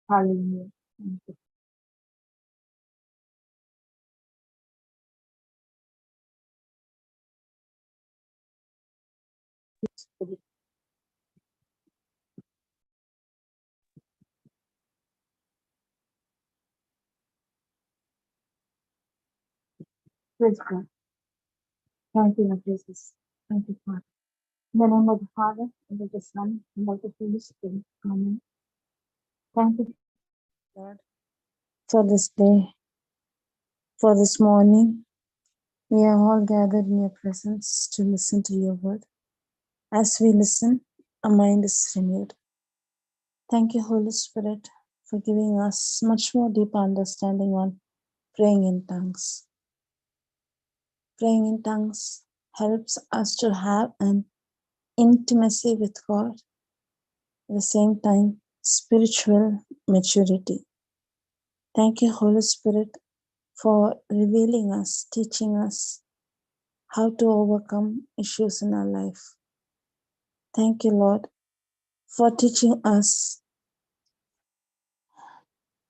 Hallelujah. Thank you. Praise God. Thank you, Lord Jesus. Thank you, Father. In the name of the Father, and of the Son, and of the Holy Spirit. Amen. Thank you, Lord, for this day, for this morning. We are all gathered in your presence to listen to your word. As we listen, our mind is renewed. Thank you, Holy Spirit, for giving us much more deep understanding on praying in tongues. Praying in tongues helps us to have an intimacy with God, at the same time, spiritual maturity. Thank you, Holy Spirit, for revealing us, teaching us how to overcome issues in our life. Thank you, Lord, for teaching us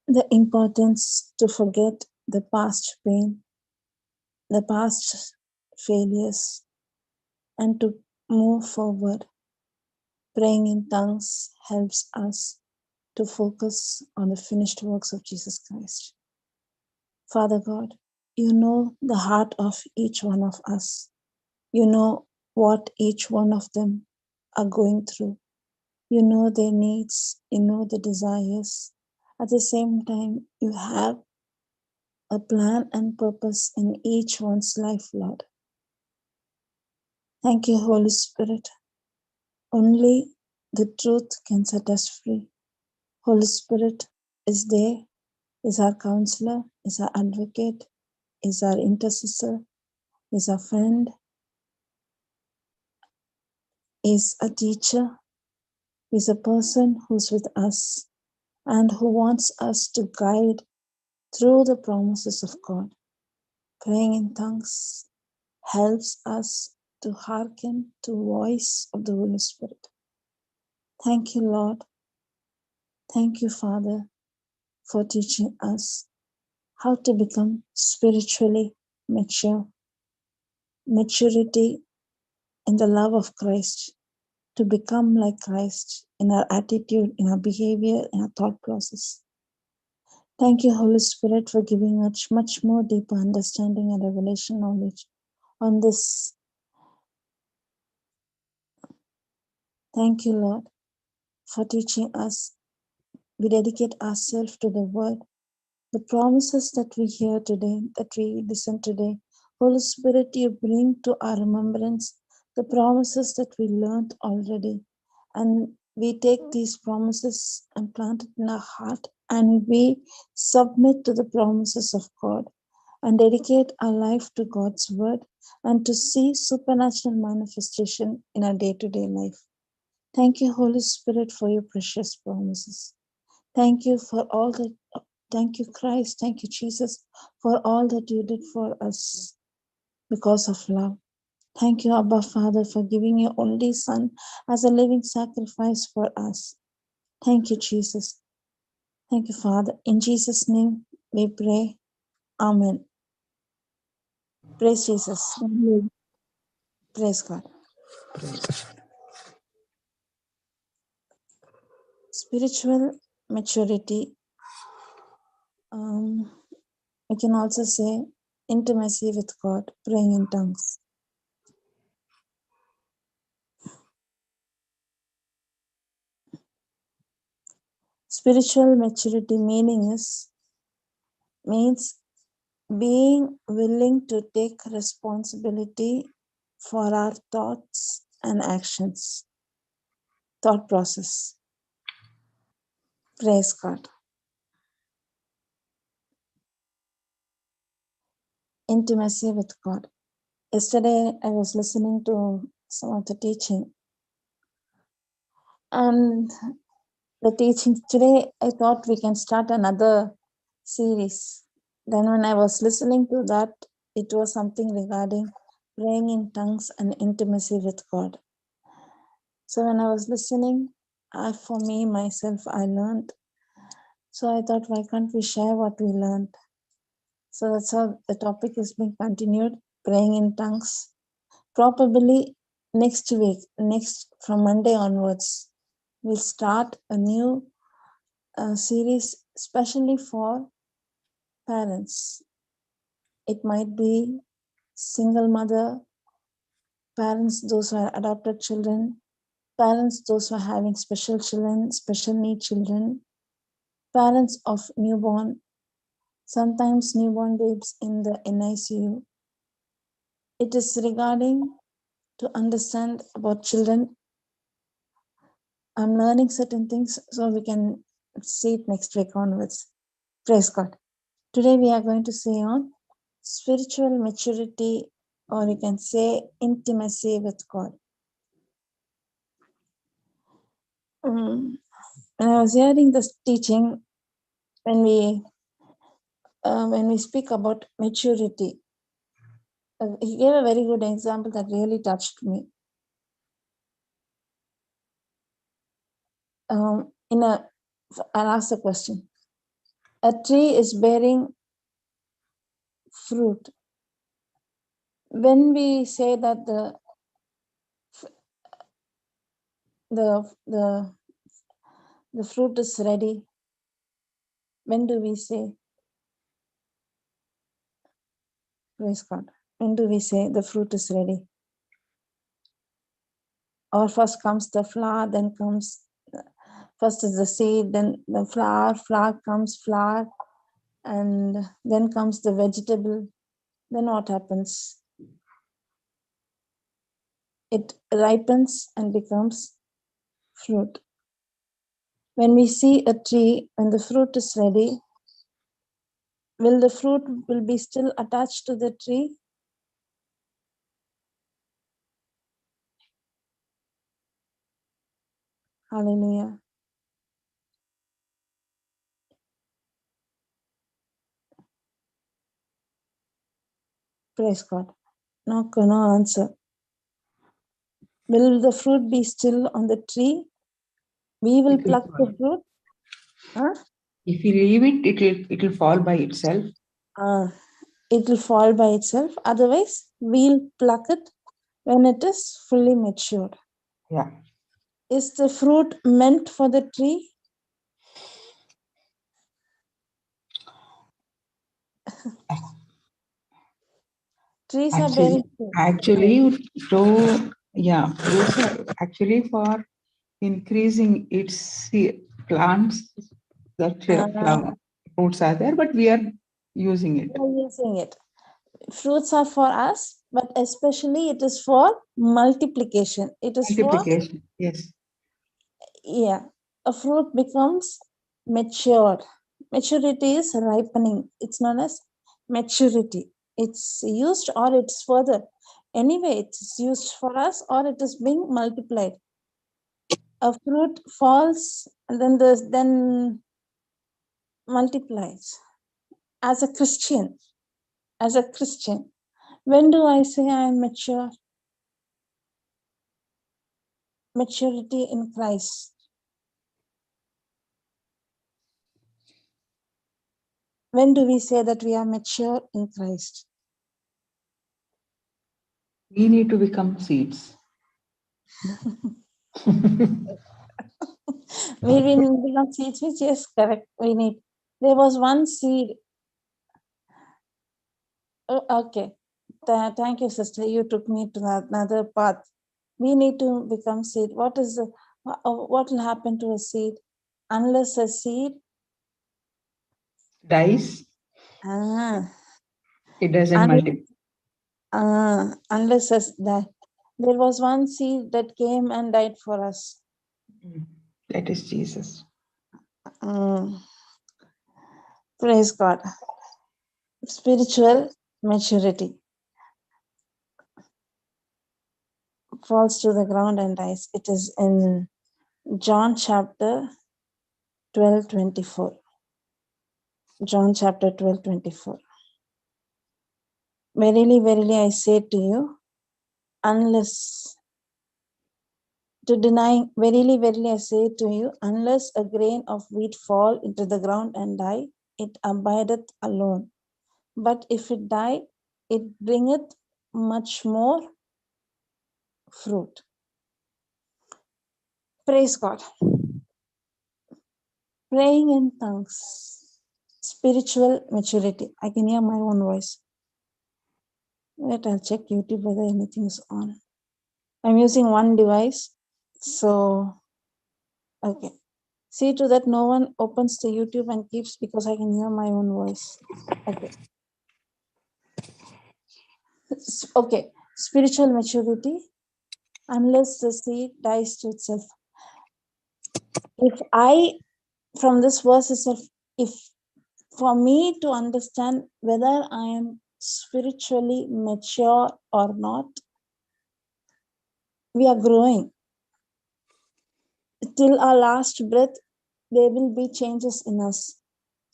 the importance to forget the past pain, the past failures, and to move forward. Praying in tongues helps us to focus on the finished works of Jesus Christ. Father God, you know the heart of each one of us. You know what each one of them are going through. You know their needs, you know the desires. At the same time, you have a plan and purpose in each one's life, Lord. Thank you, Holy Spirit. Only the truth can set us free. Holy Spirit is there, is our counselor, is our advocate, is our intercessor, is our friend, is a teacher, is a person who's with us and who wants us to guide through the promises of God. Praying in tongues helps us to hearken to the voice of the Holy Spirit. Thank you, Lord. Thank you, Father, for teaching us how to become spiritually mature. Maturity in the love of Christ, to become like Christ in our attitude, in our behavior, in our thought process. Thank you, Holy Spirit, for giving us much more deeper understanding and revelation knowledge on this. Thank you, Lord, for teaching us. We dedicate ourselves to the word, the promises that we hear today, that we listen today. Holy Spirit, you bring to our remembrance the promises that we learned already. And we take these promises and plant it in our heart, and we submit to the promises of God and dedicate our life to God's word and to see supernatural manifestation in our day-to-day life. Thank you, Holy Spirit, for your precious promises. Thank you for all that. Thank you, Christ. Thank you, Jesus, for all that you did for us because of love. Thank you, Abba Father, for giving your only Son as a living sacrifice for us. Thank you, Jesus. Thank you, Father. In Jesus' name we pray. Amen. Praise Jesus. Praise God. Spiritual maturity. We can also say intimacy with God, praying in tongues. Spiritual maturity means being willing to take responsibility for our thoughts and actions, thought process. Praise God. Intimacy with God. Yesterday, I was listening to some of the teaching, and the teaching today, I thought we can start another series. Then when I was listening to that, it was something regarding praying in tongues and intimacy with God. So when I was listening, for me, myself, I learned So I thought, why can't we share what we learned? So that's how the topic is being continued, praying in tongues. Probably next week, from Monday onwards, we'll start a new series, especially for parents. It might be single mother, parents, those who are adopted children, parents, those who are having special children, special need children, parents of newborn, sometimes newborn babes in the NICU. It is regarding to understand about children. I'm learning certain things so we can see it next week onwards. Praise God. Today we are going to say on spiritual maturity, or you can say intimacy with God. When I was hearing this teaching, when we speak about maturity, he gave a very good example that really touched me. I'll ask the question. A tree is bearing fruit. When we say that the fruit is ready, when do we say? Praise God. When do we say the fruit is ready? Or first comes the flower, then comes, first is the seed, then the flower comes flower, and then comes the vegetable. Then what happens? It ripens and becomes fruit. When we see a tree, when the fruit is ready, will the fruit will be still attached to the tree? Hallelujah. Praise God. No answer. Will the fruit be still on the tree? We will pluck the fruit. Huh? If you leave it, it will fall by itself. It will fall by itself. Otherwise, we'll pluck it when it is fully matured. Yeah. Is the fruit meant for the tree? Trees are very fruit. Actually, fruits are actually for increasing its plants. That fruits are there, but we are using it. We are using it. Fruits are for us, but especially it is for multiplication. It is multiplication. Yes. Yeah. A fruit becomes matured. Maturity is ripening. It's known as maturity. It's used or it's further. Anyway, it's used for us or it is being multiplied. A fruit falls and then multiplies. As a Christian, when do I say I am mature? Maturity in Christ. When do we say that we are mature in Christ? We need to become seeds. We become seeds, which is correct. We need. There was one seed. Oh, okay. Thank you, sister. You took me to another path. We need to become seed. What will happen to a seed? Unless a seed dies, it doesn't multiply. Unless that. There was one seed that came and died for us. That is Jesus. Praise God. Spiritual maturity falls to the ground and dies. It is in John chapter 12:24. John chapter 12:24. Verily, verily, I say to you, unless to denying, verily, verily, I say to you, unless a grain of wheat fall into the ground and die, it abideth alone. But if it die, it bringeth much more fruit. Praise God. Praying in tongues, spiritual maturity. I can hear my own voice. Wait, I'll check YouTube whether anything is on. I'm using one device, so okay. See to that no one opens the YouTube and keeps, because I can hear my own voice. Okay. Okay. Spiritual maturity, unless the seed dies to itself. If I, from this verse itself, if for me to understand whether I am spiritually mature or not, we are growing. Till our last breath, there will be changes in us,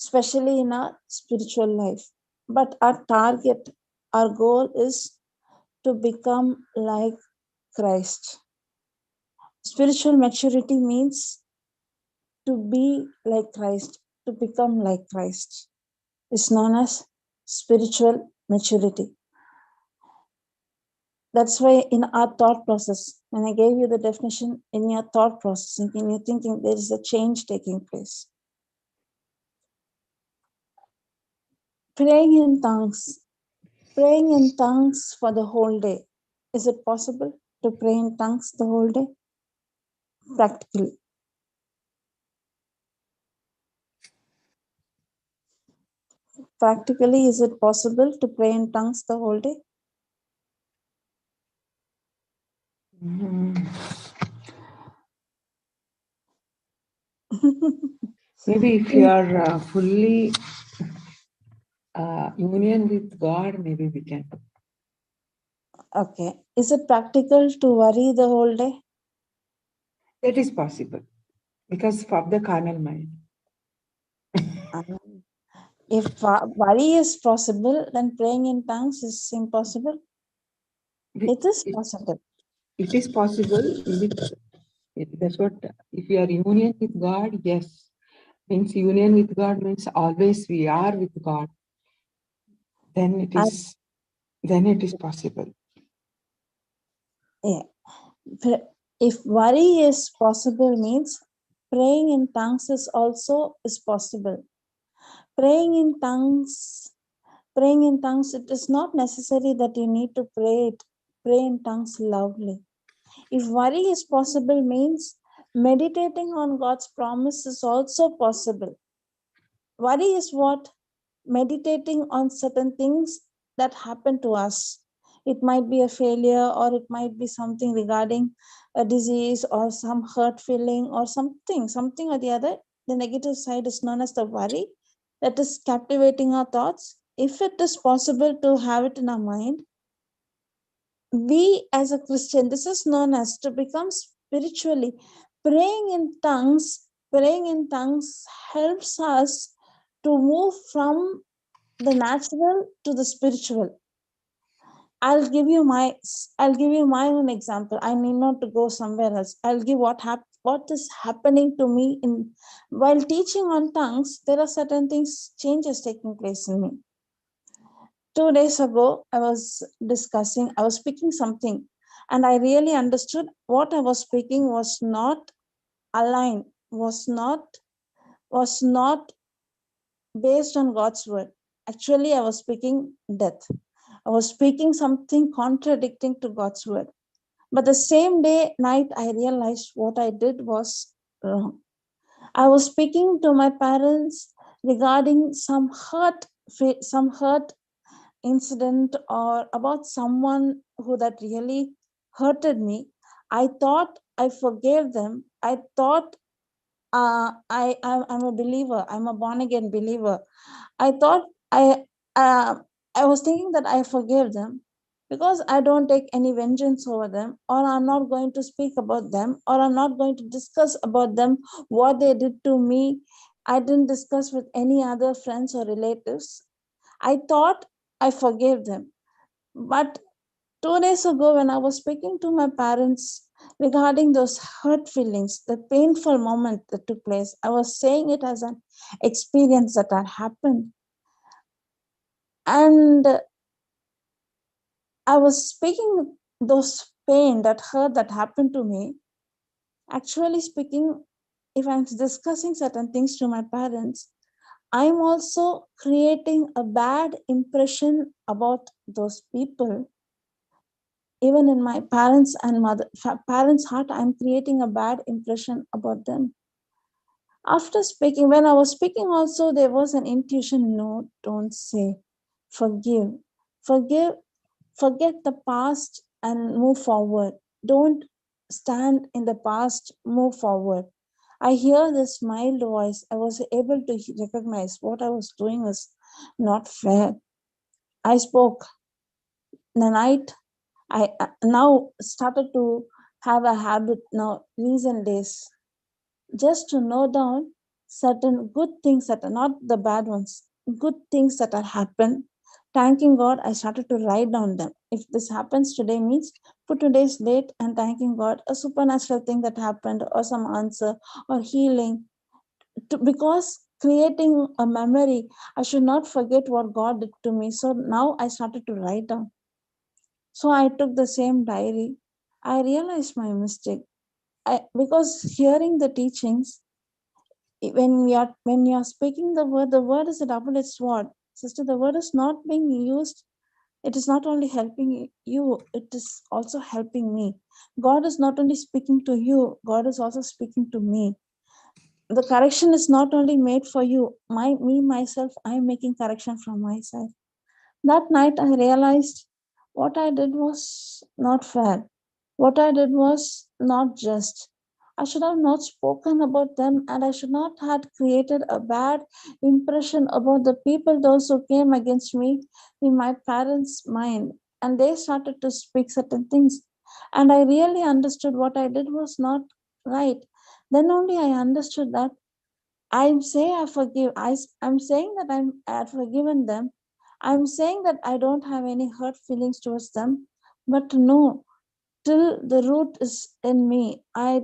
especially in our spiritual life. But our target, our goal is to become like Christ. Spiritual maturity means to be like Christ, to become like Christ. It's known as spiritual maturity. That's why in our thought process, when I gave you the definition, in your thought process, in your thinking, there is a change taking place. Praying in tongues. Praying in tongues for the whole day. Is it possible to pray in tongues the whole day? Practically. Practically, is it possible to pray in tongues the whole day? Maybe if you are fully union with God, maybe we can. Okay. Is it practical to worry the whole day? That is possible because of the carnal mind. If worry is possible, then praying in tongues is impossible. It is possible. It is possible. That's what, if you are union with God, yes. Means union with God means always we are with God. Then it is possible. Yeah. If worry is possible means praying in tongues is also possible. Praying in tongues, it is not necessary that you need to pray in tongues loudly. If worry is possible means meditating on God's promise is also possible. Worry is what? Meditating on certain things that happen to us. It might be a failure, or it might be something regarding a disease or some hurt feeling or something or the other. The negative side is known as the worry that is captivating our thoughts. If it is possible to have it in our mind, we as a Christian, this is known as to become spiritually. Praying in tongues helps us to move from the natural to the spiritual. I'll give you my own example. I need not to go somewhere else. I'll give what is happening to me in while teaching on tongues. There are certain changes taking place in me. 2 days ago, I was speaking something, and I really understood what I was speaking was not aligned, was not based on God's word. Actually, I was speaking death. I was speaking something contradicting to God's word. But the same night, I realized what I did was wrong. I was speaking to my parents regarding some hurt incident, or about someone who that really hurted me. I thought I forgave them. I thought I'm a believer. I'm a born again believer. I thought uh, I was thinking that I forgave them because I don't take any vengeance over them, or I'm not going to speak about them, or I'm not going to discuss about them what they did to me. I didn't discuss with any other friends or relatives. I thought I forgave them, but 2 days ago, when I was speaking to my parents regarding those hurt feelings, the painful moment that took place, I was saying it as an experience that had happened. And I was speaking those pain, that hurt that happened to me. Actually speaking, if I'm discussing certain things to my parents, I'm also creating a bad impression about those people. Even in my parents' and parents' heart, I'm creating a bad impression about them. After speaking, when I was speaking also, there was an intuition, no, don't say. Forgive. Forgive, forget the past and move forward. Don't stand in the past, move forward. I hear this mild voice. I was able to recognize what I was doing was not fair. I spoke. The night I now started to have a habit now, recent days, just to note down certain good things that are not the bad ones, good things that are happened. Thanking God, I started to write down them. If this happens today, means for today's date, and thanking God, a supernatural thing that happened, or some answer, or healing. Because creating a memory, I should not forget what God did to me. So now I started to write down. So I took the same diary. I realized my mistake. Because hearing the teachings, when you are speaking the word is a double-edged sword. Sister, the word is not being used. It is not only helping you, it is also helping me. God is not only speaking to you, God is also speaking to me. The correction is not only made for you. Myself, I am making correction from my side. That night I realized what I did was not fair. What I did was not just. I should have not spoken about them, and I should not have created a bad impression about the people, those who came against me, in my parents' mind. And they started to speak certain things. And I really understood what I did was not right. Then only I understood that I'm saying I forgive. I'm saying that I have forgiven them. I'm saying that I don't have any hurt feelings towards them. But no, till the root is in me. I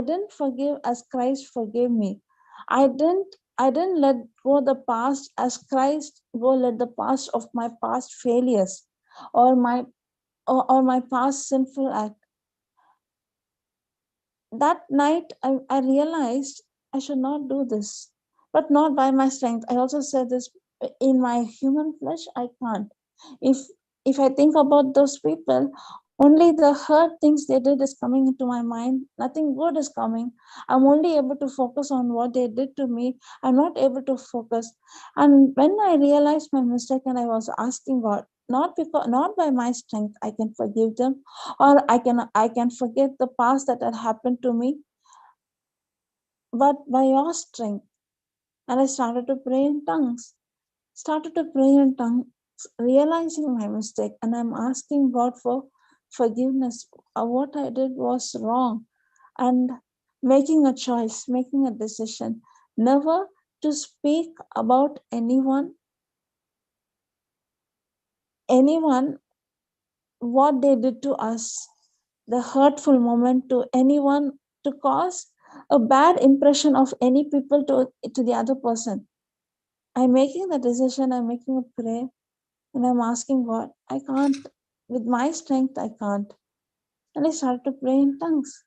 didn't forgive as Christ forgave me. I didn't let go the past as Christ go let the past of my past failures, or my past sinful act. That night I realized I should not do this, but not by my strength. I also said this, in my human flesh, I can't. If if I think about those people, only the hurt things they did is coming into my mind. Nothing good is coming. I'm only able to focus on what they did to me. I'm not able to focus. And when I realized my mistake and I was asking God, not by my strength I can forgive them, or I can forget the past that had happened to me, but by your strength. And I started to pray in tongues. Started to pray in tongues, realizing my mistake, and I'm asking God for forgiveness. What I did was wrong, and making a choice, making a decision, never to speak about anyone what they did to us, the hurtful moment to anyone, to cause a bad impression of any people to the other person. I'm making the decision, I'm making a prayer, and I'm asking God, I can't, with my strength, I can't. And I started to pray in tongues.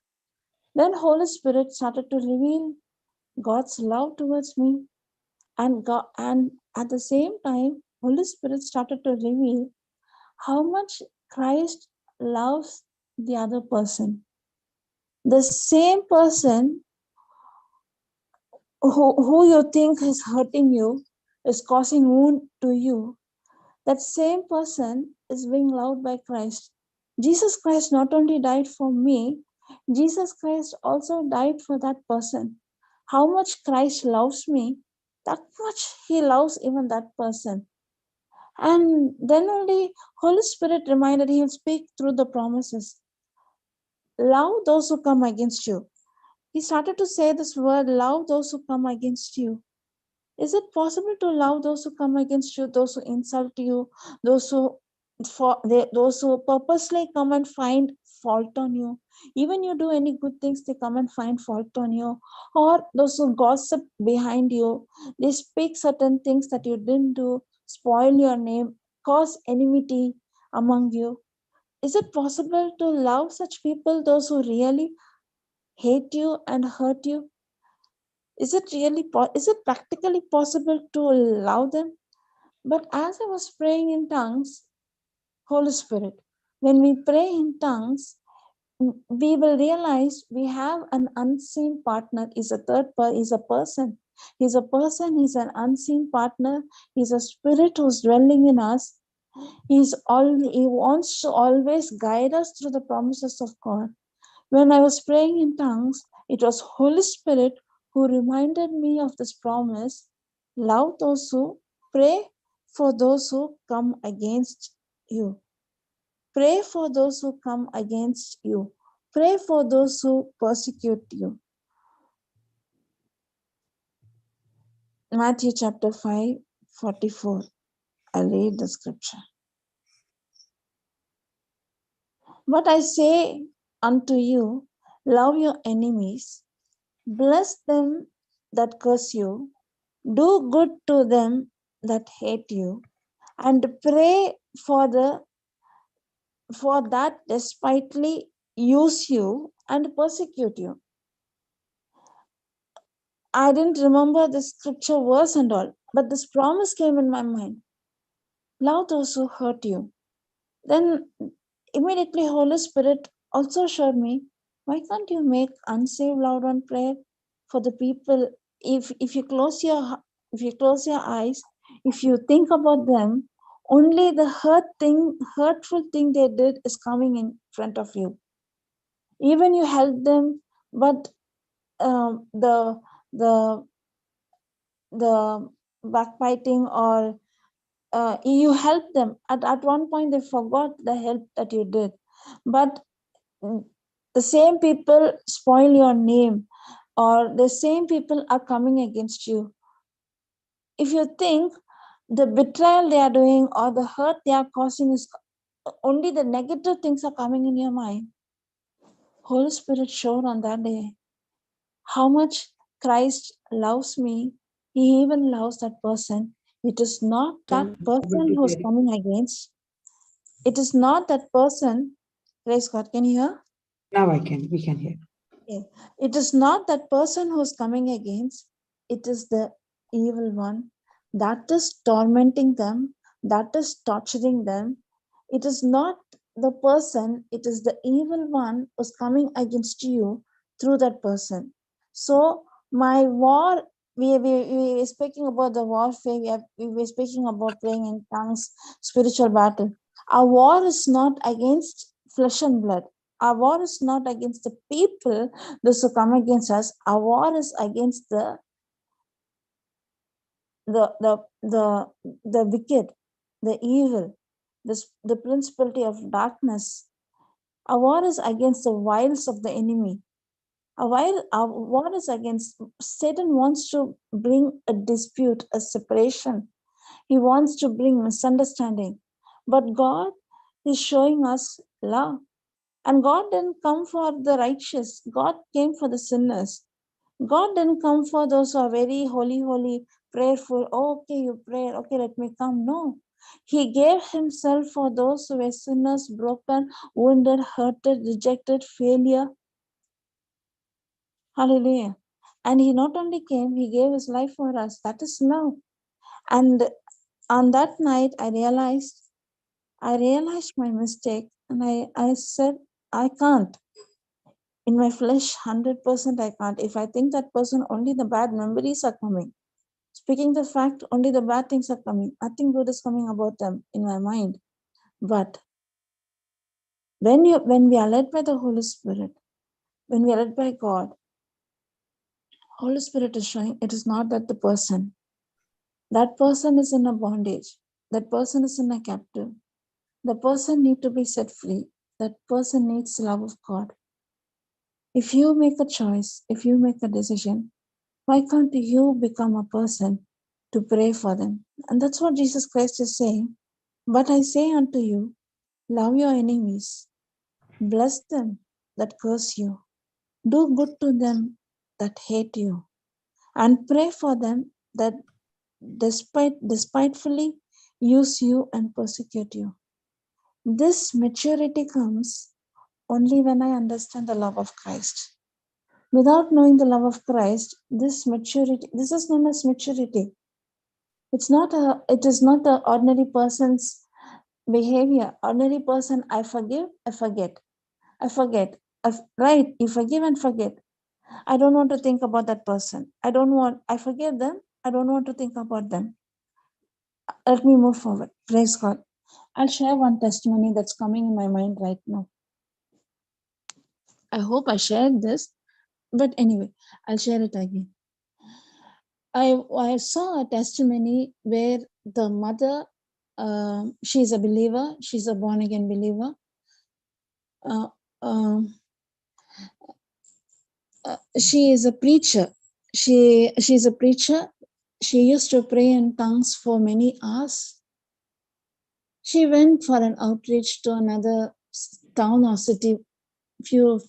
Then Holy Spirit started to reveal God's love towards me, and at the same time, Holy Spirit started to reveal how much Christ loves the other person. The same person who you think is hurting you, is causing wound to you, that same person is being loved by Christ. Jesus Christ not only died for me, Jesus Christ also died for that person. How much Christ loves me, that much he loves even that person. And then only Holy Spirit reminded, he will speak through the promises. Love those who come against you. He started to say this word, love those who come against you. Is it possible to love those who come against you, those who insult you, those who those who purposely come and find fault on you. Even you do any good things, they come and find fault on you. Or those who gossip behind you, they speak certain things that you didn't do, spoil your name, cause enmity among you. Is it possible to love such people, those who really hate you and hurt you? Is it is it practically possible to love them? But as I was praying in tongues, Holy Spirit, when we pray in tongues, we will realize we have an unseen partner. Is a is a person. He's a person, he's an unseen partner, he's a spirit who's dwelling in us. He wants to always guide us through the promises of God. When I was praying in tongues, it was Holy Spirit who reminded me of this promise. Love those who pray for those who come against you. Pray for those who come against you. Pray for those who persecute you. Matthew chapter 5, 44. I'll read the scripture. But I say unto you, love your enemies, bless them that curse you, do good to them that hate you, and pray for that despitefully use you and persecute you. I didn't remember the scripture verse and all, but this promise came in my mind. Love those who hurt you. Then immediately Holy Spirit also showed me, why can't you make unsaved loud on prayer for the people? If you close your eyes, if you think about them, only the hurtful thing they did is coming in front of you. Even you help them, but the backbiting or you help them. At one point, they forgot the help that you did. But the same people spoil your name, or the same people are coming against you. If you think the betrayal they are doing or the hurt they are causing is only the negative things are coming in your mind, Holy Spirit showed on that day how much Christ loves me. He even loves that person. It is not that person who's coming against. It is not that person. Praise God. Can you hear? Now we can hear. Okay. It is not that person who's coming against. It is the evil one that is tormenting them, that is torturing them. It is not the person, it is the evil one who's coming against you through that person. So my war, we were speaking about the warfare, we were speaking about praying in tongues, spiritual battle. Our war is not against flesh and blood. Our war is not against the people, those who come against us. Our war is against the wicked, the evil, the principality of darkness. Our war is against the wiles of the enemy. Our war is against Satan. Wants to bring a dispute, a separation. He wants to bring misunderstanding. But God is showing us love. And God didn't come for the righteous. God came for the sinners. God didn't come for those who are very holy, prayerful. Oh, okay, you pray. Okay, let me come. No. He gave himself for those who were sinners, broken, wounded, hurted, rejected, failure. Hallelujah. And he not only came, he gave his life for us. That is love. And on that night, I realized my mistake. And I said, I can't. In my flesh, 100% I can't. If I think that person, only the bad memories are coming. Speaking the fact, only the bad things are coming. Nothing good is coming about them in my mind. But when we are led by the Holy Spirit, when we are led by God, Holy Spirit is showing it is not that that person is in a bondage. That person is in a captive. The person needs to be set free. That person needs the love of God. If you make a choice, if you make a decision, why can't you become a person to pray for them? And that's what Jesus Christ is saying. But I say unto you, love your enemies, bless them that curse you, do good to them that hate you, and pray for them that despitefully use you and persecute you. This maturity comes only when I understand the love of Christ. Without knowing the love of Christ, this is known as maturity. It is not the ordinary person's behavior. Ordinary person, I forgive, I forget. I forget. Right, you forgive and forget. I don't want to think about that person. I forgive them. I don't want to think about them. Let me move forward. Praise God. I'll share one testimony that's coming in my mind right now. I hope I shared this, but anyway, I'll share it again. I saw a testimony where the mother, she's a believer, she's a born again believer. She is a preacher. She's a preacher. She used to pray in tongues for many hours. She went for an outreach to another town or city, few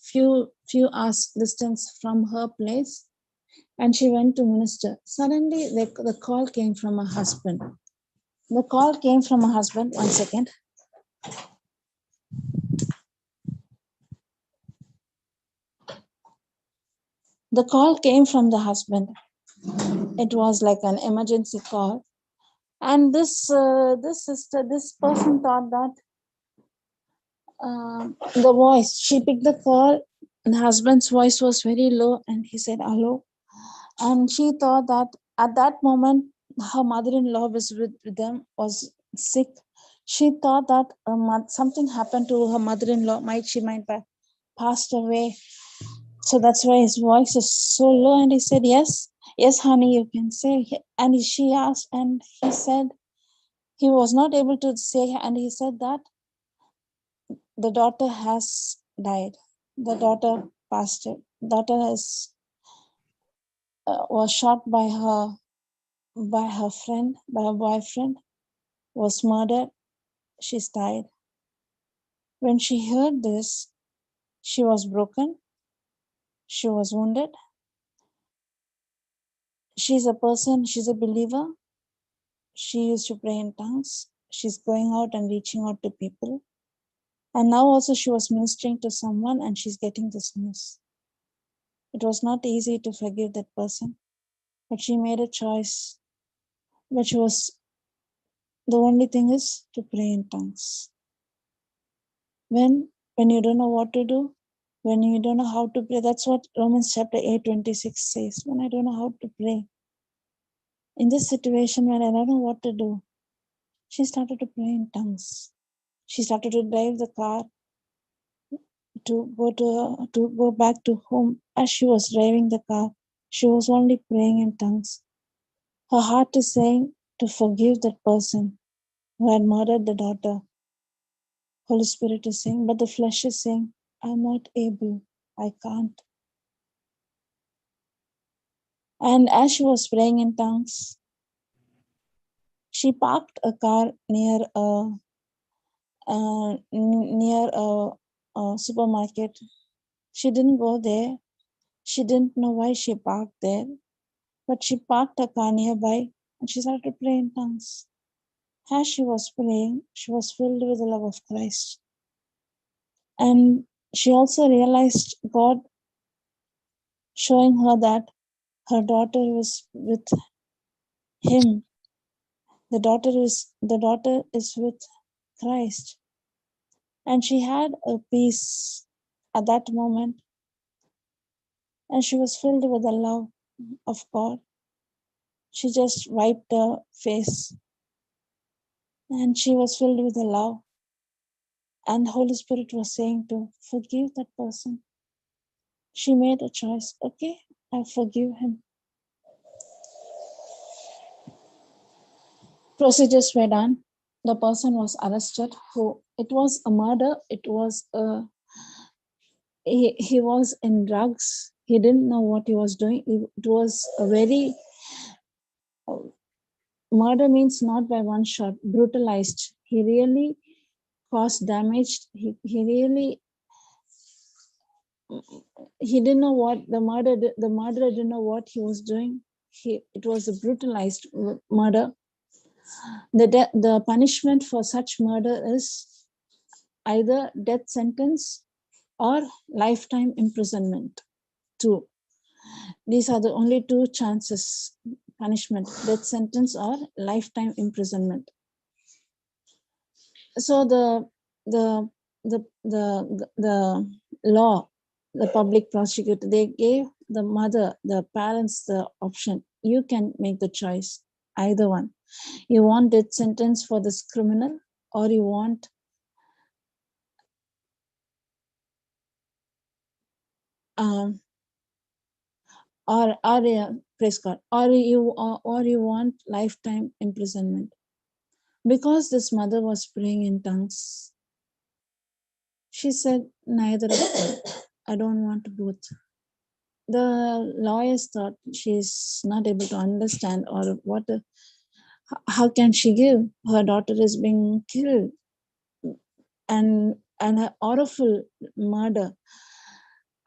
hours distance from her place, and she went to minister. Suddenly, the call came from her husband. The call came from her husband. One second. The call came from the husband. It was like an emergency call, and this person thought that the voice. She picked the call, and the husband's voice was very low, and he said, "Hello." And she thought that at that moment, her mother-in-law was with them, was sick. She thought that something happened to her mother-in-law. She might have passed away. So that's why his voice is so low. And he said, "Yes, yes, honey, you can say." And she asked, and he said he was not able to say. And he said that the daughter has died. The daughter passed it. Daughter was shot by her friend, by her boyfriend, was murdered. She's died. When she heard this, she was broken. She was wounded. She's a believer. She used to pray in tongues. She's going out and reaching out to people. And now also she was ministering to someone and she's getting this news. It was not easy to forgive that person, but she made a choice, which was the only thing is to pray in tongues. When you don't know what to do, when you don't know how to pray, that's what Romans chapter 8:26 says. When I don't know how to pray, in this situation when I don't know what to do, she started to pray in tongues. She started to drive the car to go back to home. As she was driving the car, she was only praying in tongues. Her heart is saying to forgive that person who had murdered the daughter. Holy Spirit is saying, but the flesh is saying, I'm not able, I can't. And as she was praying in tongues, she parked a car near a supermarket. She didn't go there. She didn't know why she parked there, but she parked a car nearby and she started to pray in tongues. As she was praying, she was filled with the love of Christ. And she also realized God showing her that her daughter was with him. The daughter is with Christ. And she had a peace at that moment. And she was filled with the love of God. She just wiped her face. And she was filled with the love. And the Holy Spirit was saying to forgive that person. She made a choice. Okay, I forgive him. Procedures were done. The person was arrested. It was a murder. He was in drugs. He didn't know what he was doing. It was a very Murder means not by one shot, brutalized. He really caused damage. He really, he didn't know what the murderer didn't know what he was doing. It was a brutalized murder. The punishment for such murder is either death sentence or lifetime imprisonment. Two. These are the only two chances: punishment, death sentence or lifetime imprisonment. So the law, the public prosecutor, they gave the mother, the parents, the option. You can make the choice, either one. You want death sentence for this criminal, or you want praise God, or you want lifetime imprisonment. Because this mother was praying in tongues, she said, neither of them. I don't want both. The lawyers thought she's not able to understand, or what. How can she give? Her daughter is being killed, and a horrible murder.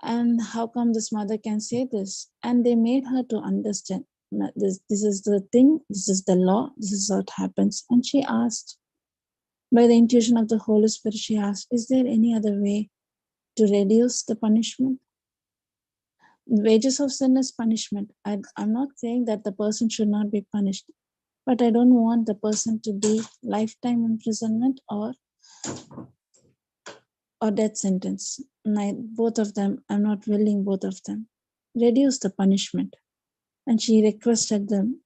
And how come this mother can say this? And they made her to understand, this is the thing, this is the law, this is what happens. And she asked, by the intuition of the Holy Spirit, she asked, is there any other way to reduce the punishment? The wages of sin is punishment. I'm not saying that the person should not be punished, but I don't want the person to be lifetime imprisonment or death sentence. Both of them, I'm not willing both of them. Reduce the punishment. And she requested them.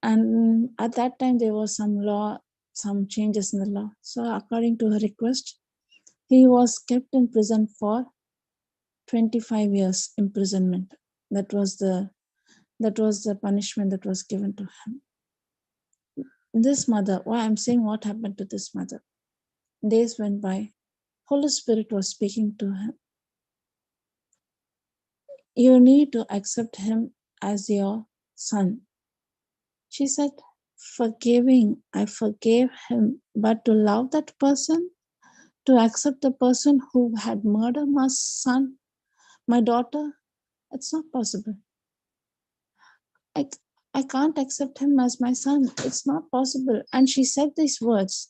And at that time, there was some law, some changes in the law. So according to her request, he was kept in prison for 25 years imprisonment. That was the punishment that was given to him. This mother, why I'm saying what happened to this mother. Days went by. Holy Spirit was speaking to him. You need to accept him as your son. She said, forgiving, I forgave him, but to love that person, to accept the person who had murdered my son, my daughter, it's not possible. I can't accept him as my son. It's not possible. And she said these words,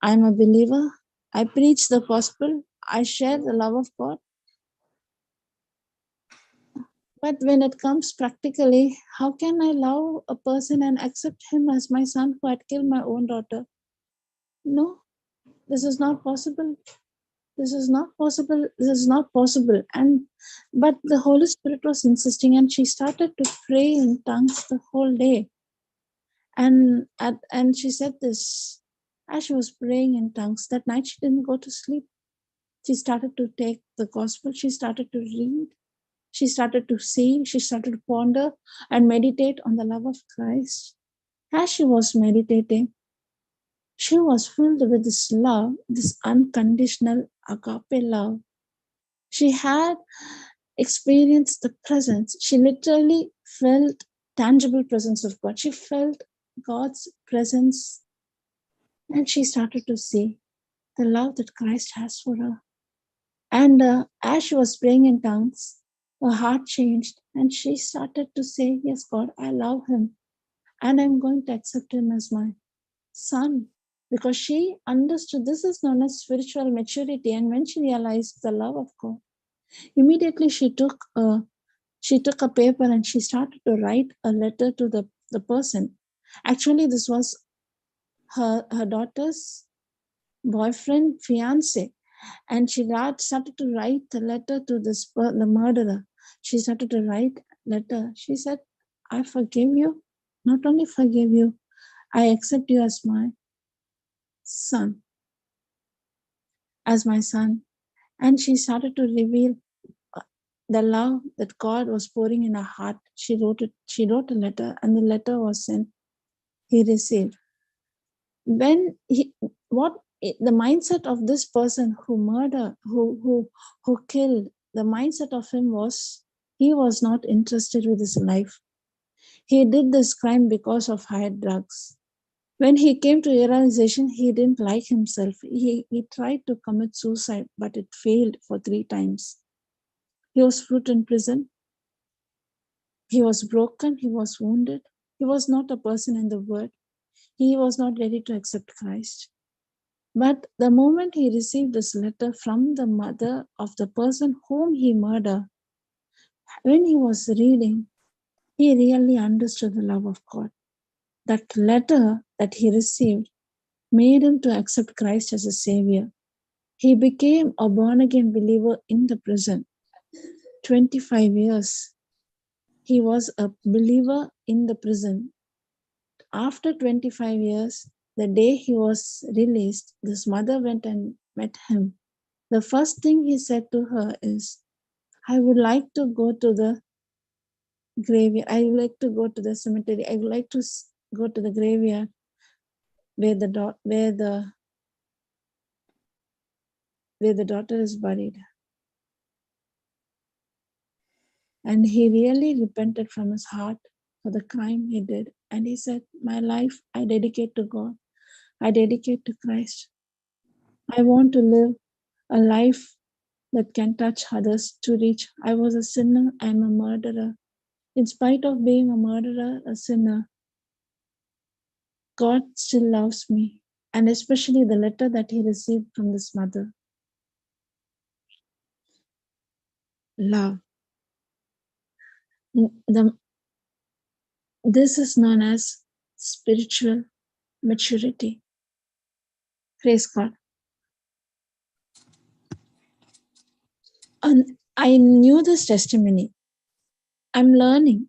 I'm a believer. I preach the gospel. I share the love of God. But when it comes practically, how can I love a person and accept him as my son who had killed my own daughter? No, this is not possible. This is not possible. This is not possible. But the Holy Spirit was insisting, and she started to pray in tongues the whole day. And she said this, as she was praying in tongues, that night she didn't go to sleep. She started to take the gospel. She started to read. She started to see. She started to ponder and meditate on the love of Christ. As she was meditating, she was filled with this love, this unconditional agape love. She had experienced the presence. She literally felt tangible presence of God. She felt God's presence, and she started to see the love that Christ has for her. And as she was praying in tongues, her heart changed, and she started to say, yes, God, I love him, and I'm going to accept him as my son. Because she understood this is known as spiritual maturity. And when she realized the love of God, immediately she took a paper and she started to write a letter to the person. Actually, this was her daughter's boyfriend, fiance. And she started to write the letter to the murderer. She started to write letter. She said, I forgive you. Not only forgive you, I accept you as my son. As my son. And she started to reveal the love that God was pouring in her heart. She wrote a letter, and the letter was sent. He received. When the mindset of this person who murdered, who killed, the mindset of him was, he was not interested with his life. He did this crime because of high drugs. When he came to realization, he didn't like himself. He tried to commit suicide, but it failed for 3 times. He was put in prison. He was broken. He was wounded. He was not a person in the world. He was not ready to accept Christ. But the moment he received this letter from the mother of the person whom he murdered, when he was reading, he really understood the love of God. That letter that he received made him to accept Christ as a savior. He became a born-again believer in the prison. 25 years. He was a believer in the prison. After 25 years, the day he was released, his mother went and met him. The first thing he said to her is, I would like to go to the graveyard. I would like to go to the cemetery. I would like to go to the graveyard where the daughter is buried. And he really repented from his heart for the crime he did. And he said, my life I dedicate to God. I dedicate to Christ. I want to live a life that can touch others to reach. I was a sinner. I'm a murderer. In spite of being a murderer, a sinner, God still loves me. And especially the letter that he received from this mother. Love. This is known as spiritual maturity. Praise God. And I knew this testimony. I'm learning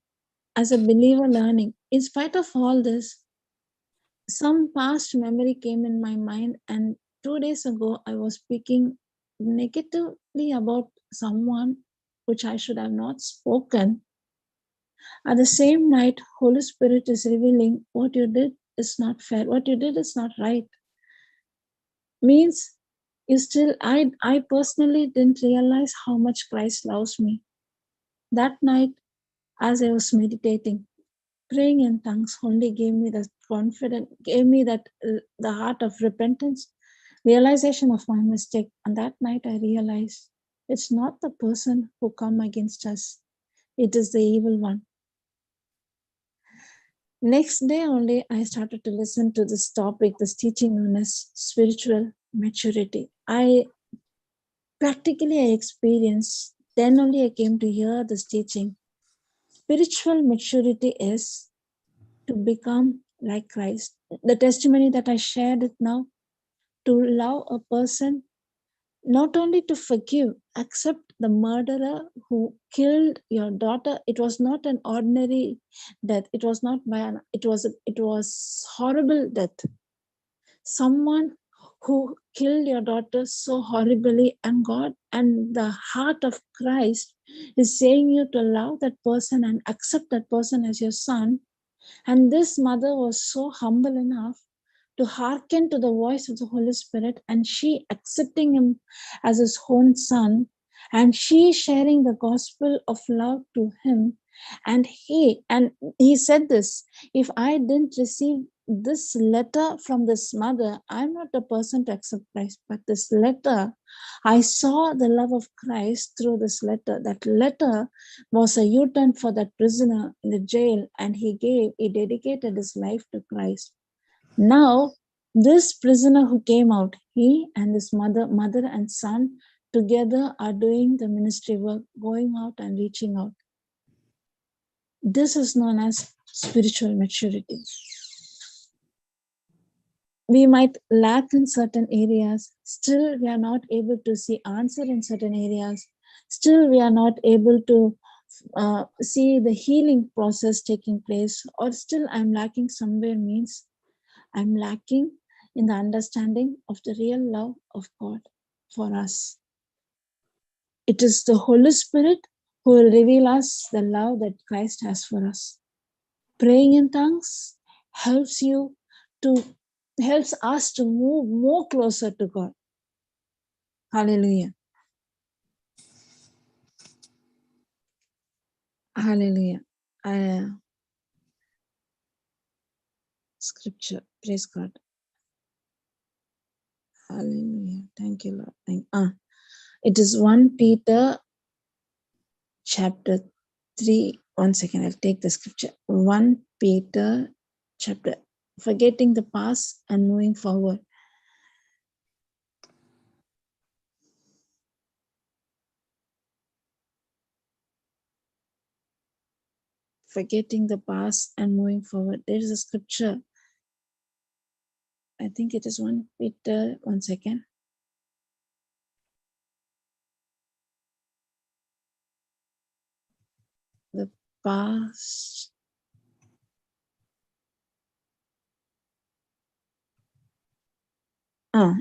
as a believer, learning. In spite of all this, some past memory came in my mind, and 2 days ago, I was speaking negatively about someone which I should have not spoken. At the same night, Holy Spirit is revealing what you did is not fair, what you did is not right. Means you still, I personally didn't realize how much Christ loves me. That night, as I was meditating, praying in tongues only gave me the confidence, gave me that the heart of repentance, realization of my mistake. And that night I realized it's not the person who come against us, it is the evil one. Next day only I started to listen to this topic, this teaching known as spiritual maturity. I experienced, then only I came to hear this teaching. Spiritual maturity is to become like Christ. The testimony that I shared it now, to love a person, not only to forgive, accept the murderer who killed your daughter. It was not an ordinary death. It was not by it was horrible death. Someone who killed your daughter so horribly, and God and the heart of Christ is saying you to love that person and accept that person as your son. And this mother was so humble enough to hearken to the voice of the Holy Spirit, and she accepting him as his own son, and she sharing the gospel of love to him. And he said this, if I didn't receive this letter from this mother, I'm not a person to accept Christ. But this letter, I saw the love of Christ through this letter. That letter was a U-turn for that prisoner in the jail, and he dedicated his life to Christ. Now, this prisoner who came out, he and his mother and son together are doing the ministry work, going out and reaching out. This is known as spiritual maturity. We might lack in certain areas, still we are not able to see answer in certain areas, still we are not able to see the healing process taking place, or still I'm lacking somewhere, means I'm lacking in the understanding of the real love of God for us. It is the Holy Spirit who will reveal us the love that Christ has for us. Praying in tongues helps us to move more closer to God. Hallelujah. Hallelujah. scripture. Praise God. Hallelujah. Thank you, Lord. It is 1 Peter chapter 3. 1 second, I'll take the scripture. 1 Peter chapter, forgetting the past and moving forward. Forgetting the past and moving forward. There is a scripture. I think it is 1 Peter. 1 second. The past.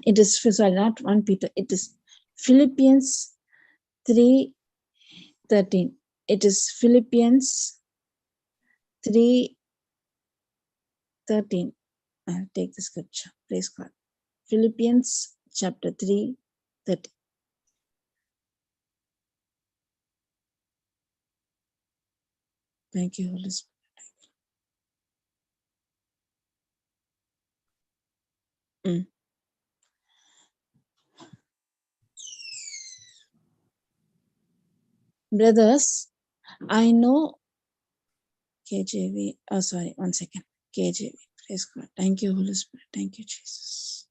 It is, sorry, not 1 Peter. It is Philippians 3:13. It is Philippians 3:13. I'll take the scripture. Praise God. Philippians chapter 3:13. Thank you, Holy Spirit. Brothers, I know KJV. Oh, sorry, 1 second. KJV. Praise God. Thank you, Holy Spirit. Thank you, Jesus.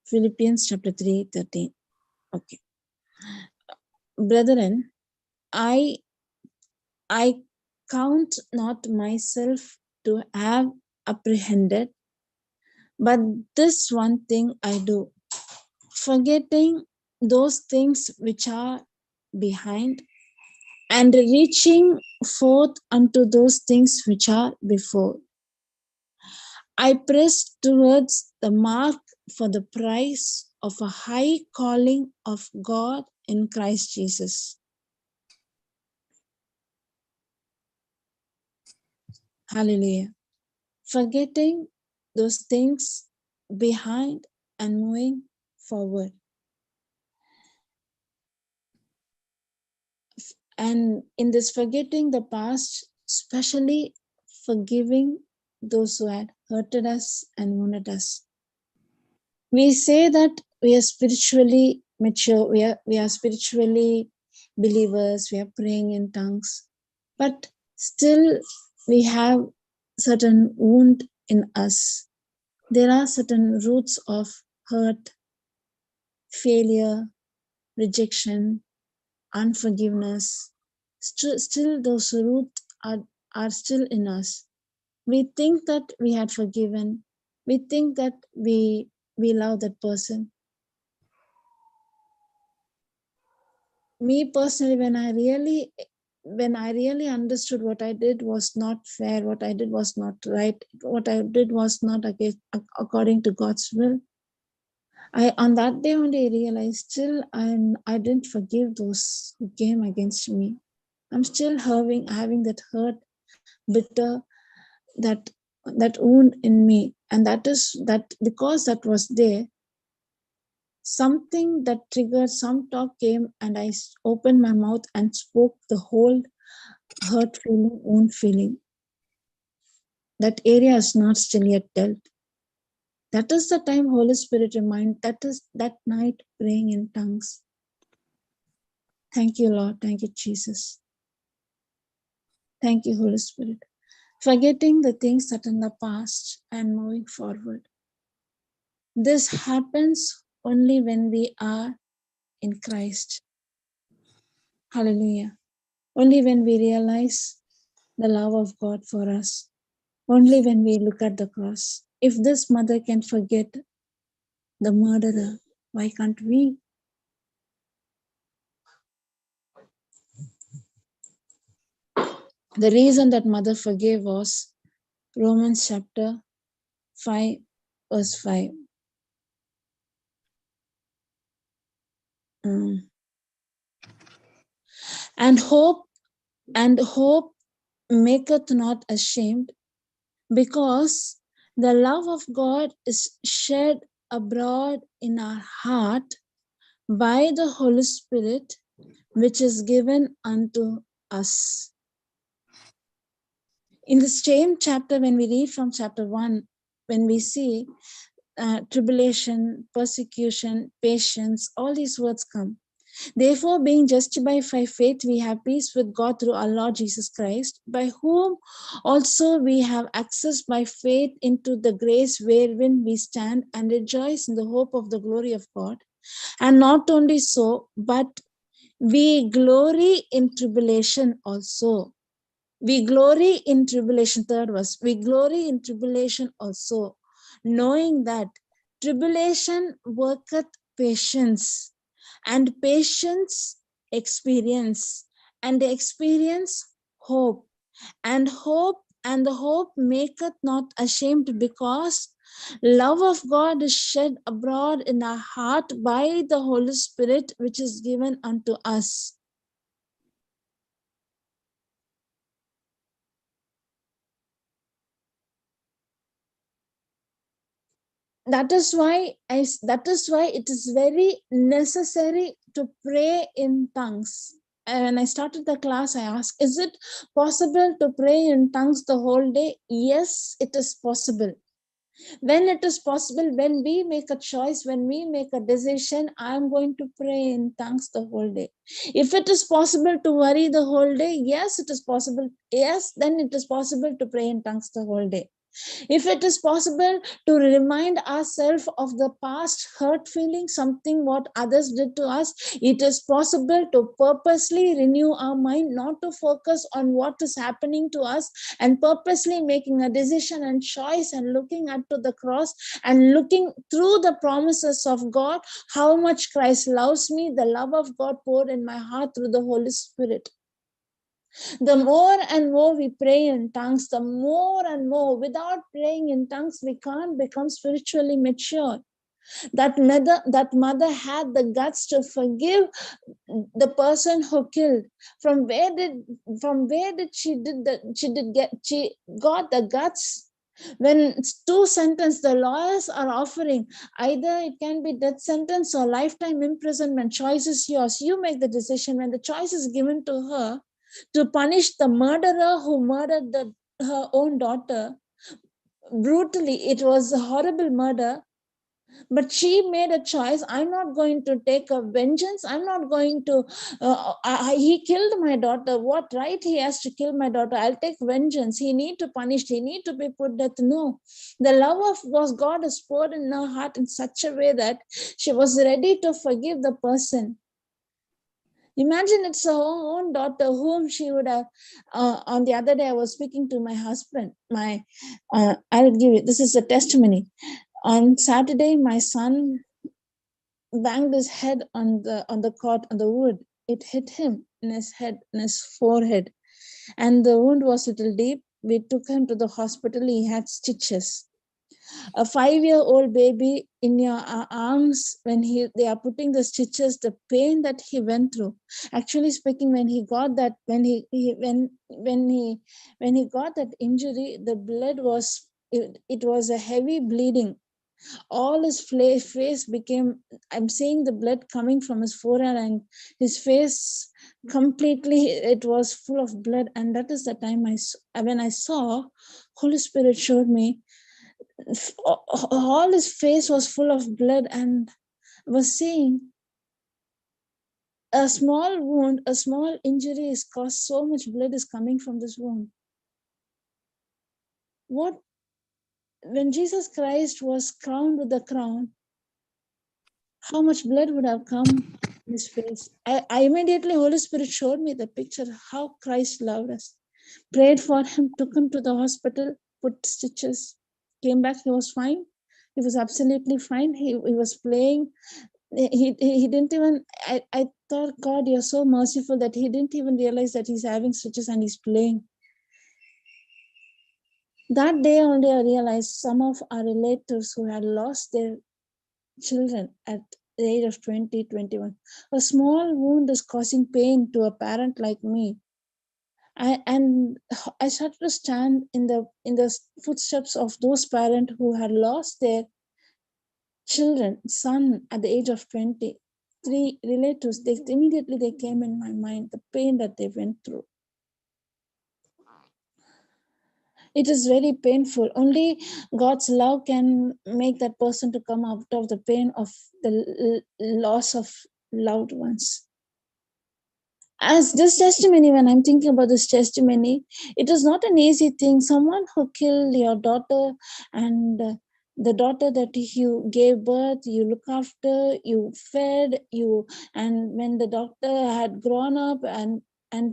Philippians chapter 3:13. Okay. Brethren, I count not myself to have apprehended, but this one thing I do, forgetting those things which are behind and reaching forth unto those things which are before. I press towards the mark for the prize of a high calling of God in Christ Jesus. Hallelujah. Forgetting those things behind and moving forward. And in this forgetting the past, especially forgiving those who had hurted us and wounded us. We say that we are spiritually mature, we are spiritually believers, we are praying in tongues, but still we have certain wound in us. There are certain roots of hurt, failure, rejection, unforgiveness. Still those roots are still in us. We think that we had forgiven. We think that we love that person. Me personally, when I really understood what I did was not fair, what I did was not right, what I did was not according to God's will, on that day only I realized still I didn't forgive those who came against me. I'm still having that hurt, bitter, that wound in me, and that because that was there. Something that triggered, some talk came, and I opened my mouth and spoke the whole hurt feeling, wound feeling. That area is not still yet dealt. That is the time Holy Spirit remind. That is that night praying in tongues. Thank you, Lord. Thank you, Jesus. Thank you, Holy Spirit. Forgetting the things that in the past and moving forward. This happens only when we are in Christ. Hallelujah. Only when we realize the love of God for us. Only when we look at the cross. If this mother can forget the murderer, why can't we? The reason that mother forgave was Romans chapter 5, verse 5. And hope maketh not ashamed, because the love of God is shed abroad in our heart by the Holy Spirit, which is given unto us. In the same chapter, when we read from chapter 1, when we see tribulation, persecution, patience, all these words come. Therefore, being justified by faith, we have peace with God through our Lord Jesus Christ, by whom also we have access by faith into the grace wherein we stand and rejoice in the hope of the glory of God. And not only so, but we glory in tribulation also. We glory in tribulation, third verse. We glory in tribulation also, knowing that tribulation worketh patience, and patience experience, and experience hope, and the hope maketh not ashamed, because love of God is shed abroad in our heart by the Holy Spirit, which is given unto us. That is why it is very necessary to pray in tongues. And when I started the class, I asked, is it possible to pray in tongues the whole day? Yes, it is possible. When it is possible, when we make a choice, when we make a decision, I'm going to pray in tongues the whole day. If it is possible to worry the whole day, yes, it is possible. Yes, then it is possible to pray in tongues the whole day. If it is possible to remind ourselves of the past hurt feeling, something what others did to us, it is possible to purposely renew our mind, not to focus on what is happening to us, and purposely making a decision and choice and looking up to the cross and looking through the promises of God, how much Christ loves me, the love of God poured in my heart through the Holy Spirit. The more and more we pray in tongues, the more and more, without praying in tongues, we can't become spiritually mature. That mother had the guts to forgive the person who killed. From where did she got the guts? When two sentences the lawyers are offering, either it can be death sentence or lifetime imprisonment, choice is yours. You make the decision. When the choice is given to her to punish the murderer who murdered her own daughter brutally, it was a horrible murder, but she made a choice. I'm not going to take a vengeance. I'm not going to he killed my daughter, what right he has to kill my daughter? I'll take vengeance. He need to punish, he need to be put death. No, the love of God is poured in her heart in such a way that she was ready to forgive the person. Imagine it's her own daughter whom she would have. On the other day, I was speaking to my husband. I'll give you, this is a testimony. On Saturday, my son banged his head on the cot, on the wood. It hit him in his head, in his forehead, and the wound was a little deep. We took him to the hospital. He had stitches. A 5-year-old baby in your arms, when they are putting the stitches, the pain that he went through. Actually speaking, when he got that, when he got that injury, the blood was, it was a heavy bleeding. All his face became, I'm seeing the blood coming from his forehead, and his face completely, it was full of blood. And that is the time when I saw, Holy Spirit showed me, all his face was full of blood, and was saying, a small wound, a small injury is caused, so much blood is coming from this wound. What, when Jesus Christ was crowned with the crown, how much blood would have come in his face? I immediately, Holy Spirit showed me the picture, how Christ loved us. Prayed for him, took him to the hospital, put stitches, came back, he was fine. He was absolutely fine. He was playing. He didn't even, I thought, God, you're so merciful that he didn't even realize that he's having stitches and he's playing. That day only I realized some of our relatives who had lost their children at the age of 20, 21. A small wound is causing pain to a parent like me. And I started to stand in the footsteps of those parents who had lost their children, son at the age of 20. 3 relatives, immediately they came in my mind, the pain that they went through. It is very painful. Only God's love can make that person to come out of the pain of the loss of loved ones. As this testimony, when I'm thinking about this testimony, it is not an easy thing. Someone who killed your daughter, and the daughter that you gave birth, you look after, you fed, and when the doctor had grown up and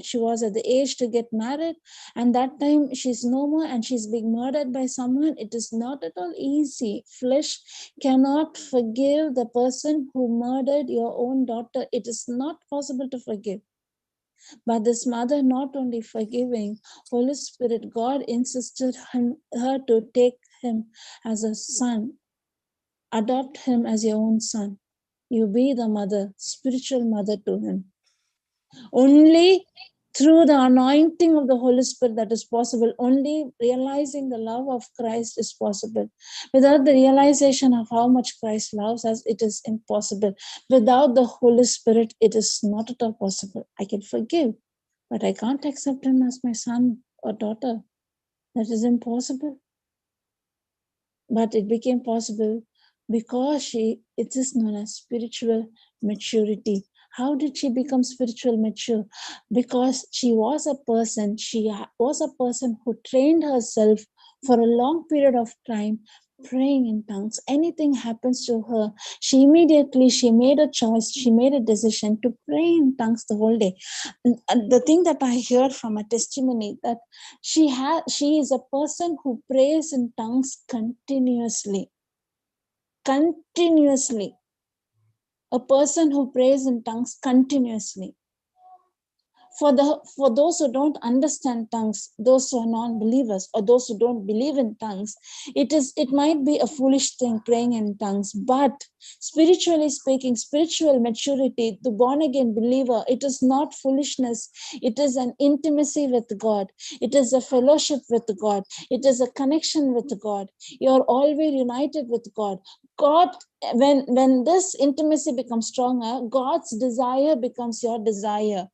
she was at the age to get married, and that time she's no more and she's being murdered by someone, it is not at all easy. Flesh cannot forgive the person who murdered your own daughter. It is not possible to forgive. But this mother not only forgiving, Holy Spirit, God insisted her to take him as a son, adopt him as your own son. You be the mother, spiritual mother to him. Only through the anointing of the Holy Spirit that is possible. Only realizing the love of Christ is possible. Without the realization of how much Christ loves us, it is impossible. Without the Holy Spirit, it is not at all possible. I can forgive, but I can't accept him as my son or daughter. That is impossible. But it became possible because it is known as spiritual maturity. How did she become spiritual mature? Because she was a person who trained herself for a long period of time praying in tongues. Anything happens to her, she made a choice, she made a decision to pray in tongues the whole day. And the thing that I heard from a testimony, that she is a person who prays in tongues continuously. A person who prays in tongues continuously. For those who don't understand tongues, those who are non-believers, or those who don't believe in tongues, it might be a foolish thing praying in tongues. But spiritually speaking, spiritual maturity, the born-again believer, it is not foolishness. It is an intimacy with God. It is a fellowship with God. It is a connection with God. You're always united with God. God, when this intimacy becomes stronger, God's desire becomes your desire.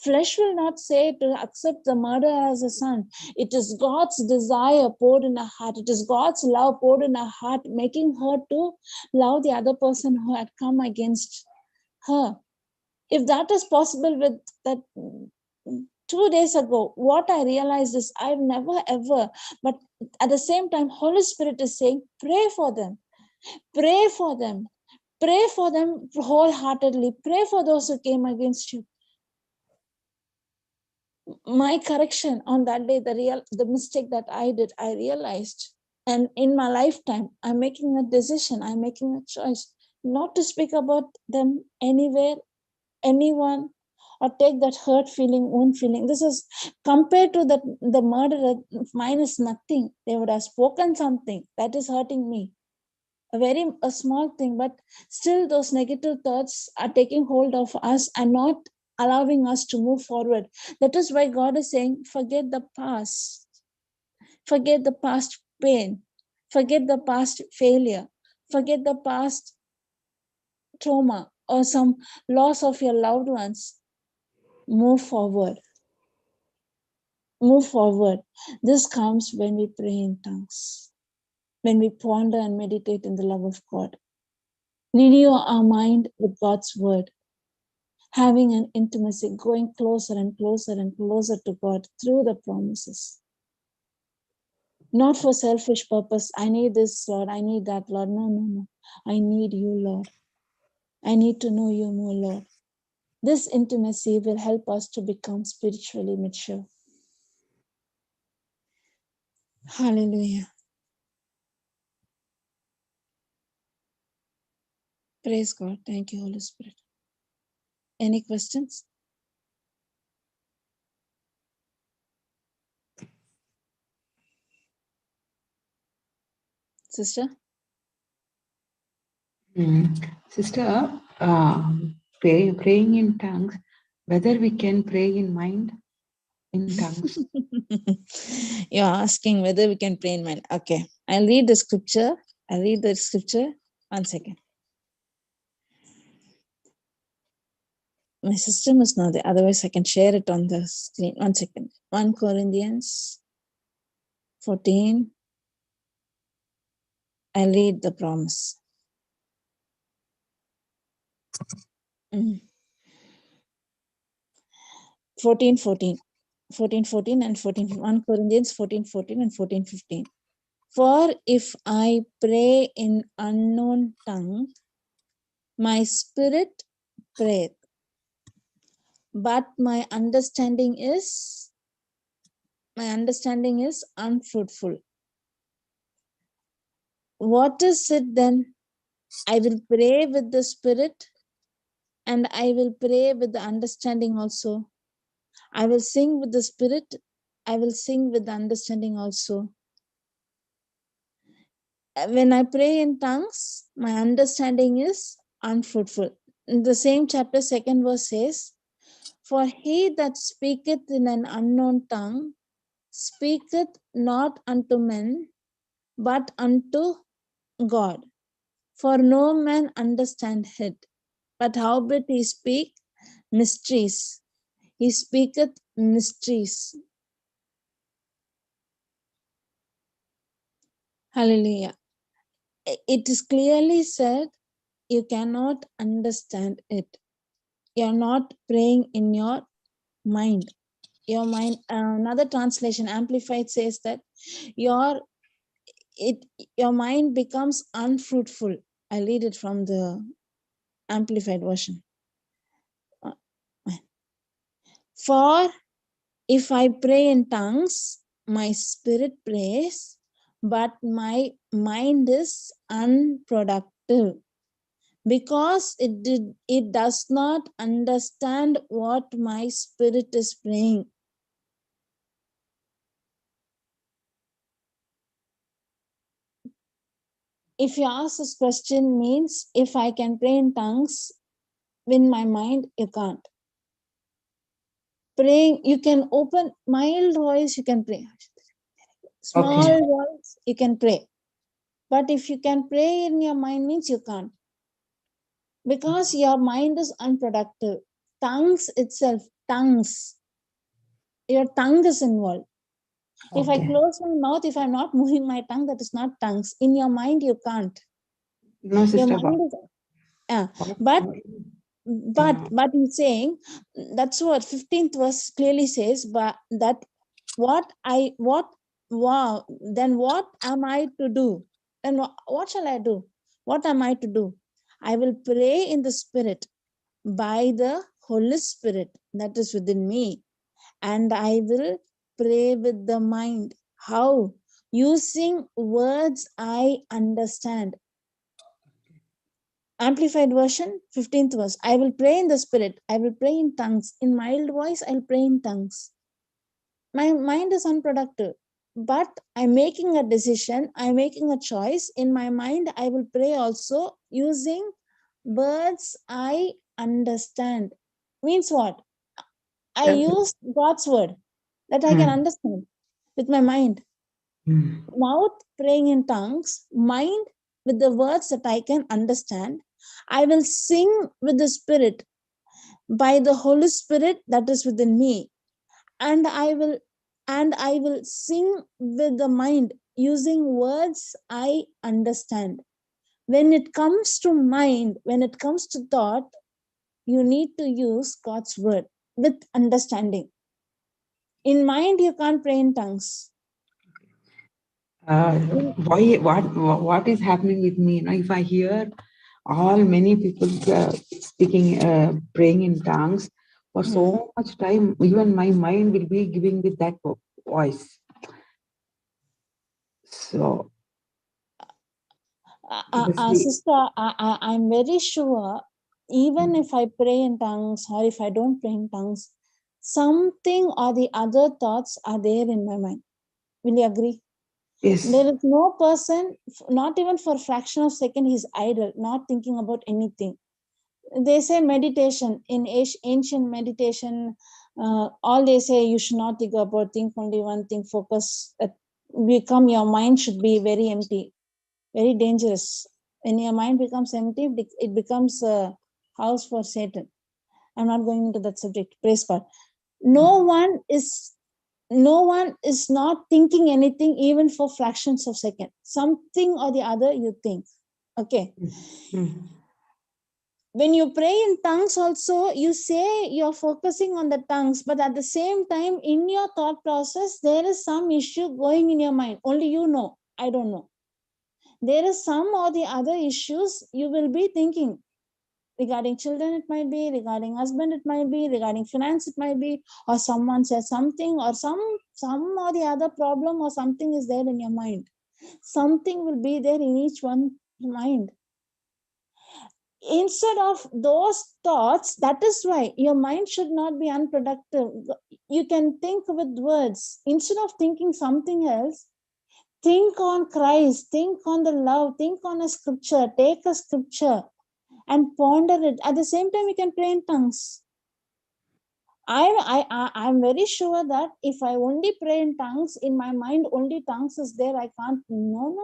Flesh will not say to accept the murder as a son. It is God's desire poured in her heart. It is God's love poured in her heart, making her to love the other person who had come against her. If that is possible with that 2 days ago, what I realized is I've never ever, but at the same time, Holy Spirit is saying, pray for them. Pray for them. Pray for them wholeheartedly. Pray for those who came against you. My correction on that day, the mistake that I did, I realized. And in my lifetime, I'm making a decision, I'm making a choice not to speak about them anywhere, anyone, or take that hurt feeling, wound feeling. This is compared to the murderer, mine is nothing. They would have spoken something that is hurting me. A small thing, but still those negative thoughts are taking hold of us and not allowing us to move forward. That is why God is saying, forget the past. Forget the past pain. Forget the past failure. Forget the past trauma or some loss of your loved ones. Move forward. Move forward. This comes when we pray in tongues, when we ponder and meditate in the love of God. Renew our mind with God's word, having an intimacy, going closer and closer and closer to God through the promises. Not for selfish purpose. I need this, Lord. I need that, Lord. No. I need you, Lord. I need to know you more, Lord. This intimacy will help us to become spiritually mature. Hallelujah. Praise God. Thank you, Holy Spirit. Any questions? Sister? Sister, praying in tongues, whether we can pray in mind, in tongues. You're asking whether we can pray in mind. Okay. I'll read the scripture. One second. My system is not there. Otherwise, I can share it on the screen. 1 second. 1 Corinthians 14. I'll read the promise. 14, 14. 14, 14 and 14. 1 Corinthians 14, 14 and 14, 15. For if I pray in unknown tongue, my spirit prayeth, but my understanding is unfruitful. What is it then? I will pray with the spirit, and I will pray with the understanding also. I will sing with the spirit, I will sing with the understanding also. When I pray in tongues, my understanding is unfruitful. In the same chapter, 2nd verse says, for he that speaketh in an unknown tongue speaketh not unto men, but unto God. For no man understandeth it. But howbeit he speak mysteries. He speaketh mysteries. Hallelujah. It is clearly said, you cannot understand it. You're not praying in your mind. Your mind, another translation, Amplified, says that your mind becomes unfruitful. I read it from the Amplified version. For if I pray in tongues, my spirit prays, but my mind is unproductive, because it does not understand what my spirit is praying. If you ask this question, means if I can pray in tongues, in my mind, you can't. Praying, you can open mild voice, you can pray. Small voice, you can pray. But if you can pray in your mind, means you can't. Because your mind is unproductive. Tongues itself, your tongue is involved. If I close my mouth, if I'm not moving my tongue, that is not tongues. In your mind, you can't. No, sister. Your mind is, but he's saying, that's what 15th verse clearly says, but that then what am I to do? And what shall I do? What am I to do? I will pray in the spirit by the Holy Spirit that is within me, and I will pray with the mind. How? Using words I understand. Amplified version, 15th verse. I will pray in the spirit. I will pray in tongues. In mild voice, I'll pray in tongues. My mind is unproductive, but I'm making a decision. I'm making a choice. In my mind, I will pray also using words I understand. Means what? I use God's word that I can understand with my mind. Mouth praying in tongues, mind with the words that I can understand. I will sing with the Spirit by the Holy Spirit that is within me, and I will sing with the mind using words I understand. When it comes to mind, when it comes to thought, you need to use God's word with understanding. In mind, you can't pray in tongues. What is happening with me? If I hear many people speaking, praying in tongues for so much time, even my mind will be giving with that voice. So, sister, I'm very sure, even if I pray in tongues or if I don't pray in tongues, something or the other thoughts are there in my mind. Will you agree? Yes. There is no person, not even for a fraction of a second, he's idle, not thinking about anything. They say meditation, in ancient meditation, all they say, you should not think about, think only one thing, focus, your mind should be very empty, very dangerous. When your mind becomes empty, it becomes a house for Satan. I'm not going into that subject. Praise God. No one is no one is not thinking anything even for fractions of second. Something or the other you think. Okay. When you pray in tongues also, you say you're focusing on the tongues, but at the same time, in your thought process, there is some issue going in your mind. Only you know. I don't know. There is some or the other issues you will be thinking. Regarding children, it might be, regarding husband, it might be, regarding finance, it might be, or someone says something, or some or the other problem, or something is there in your mind. Something will be there in each one's mind. Instead of those thoughts, that is why your mind should not be unproductive. You can think with words. Instead of thinking something else, think on Christ, think on the love, think on a scripture, take a scripture and ponder it. At the same time, you can pray in tongues. I'm very sure that if I only pray in tongues, in my mind only tongues is there, I can't. No.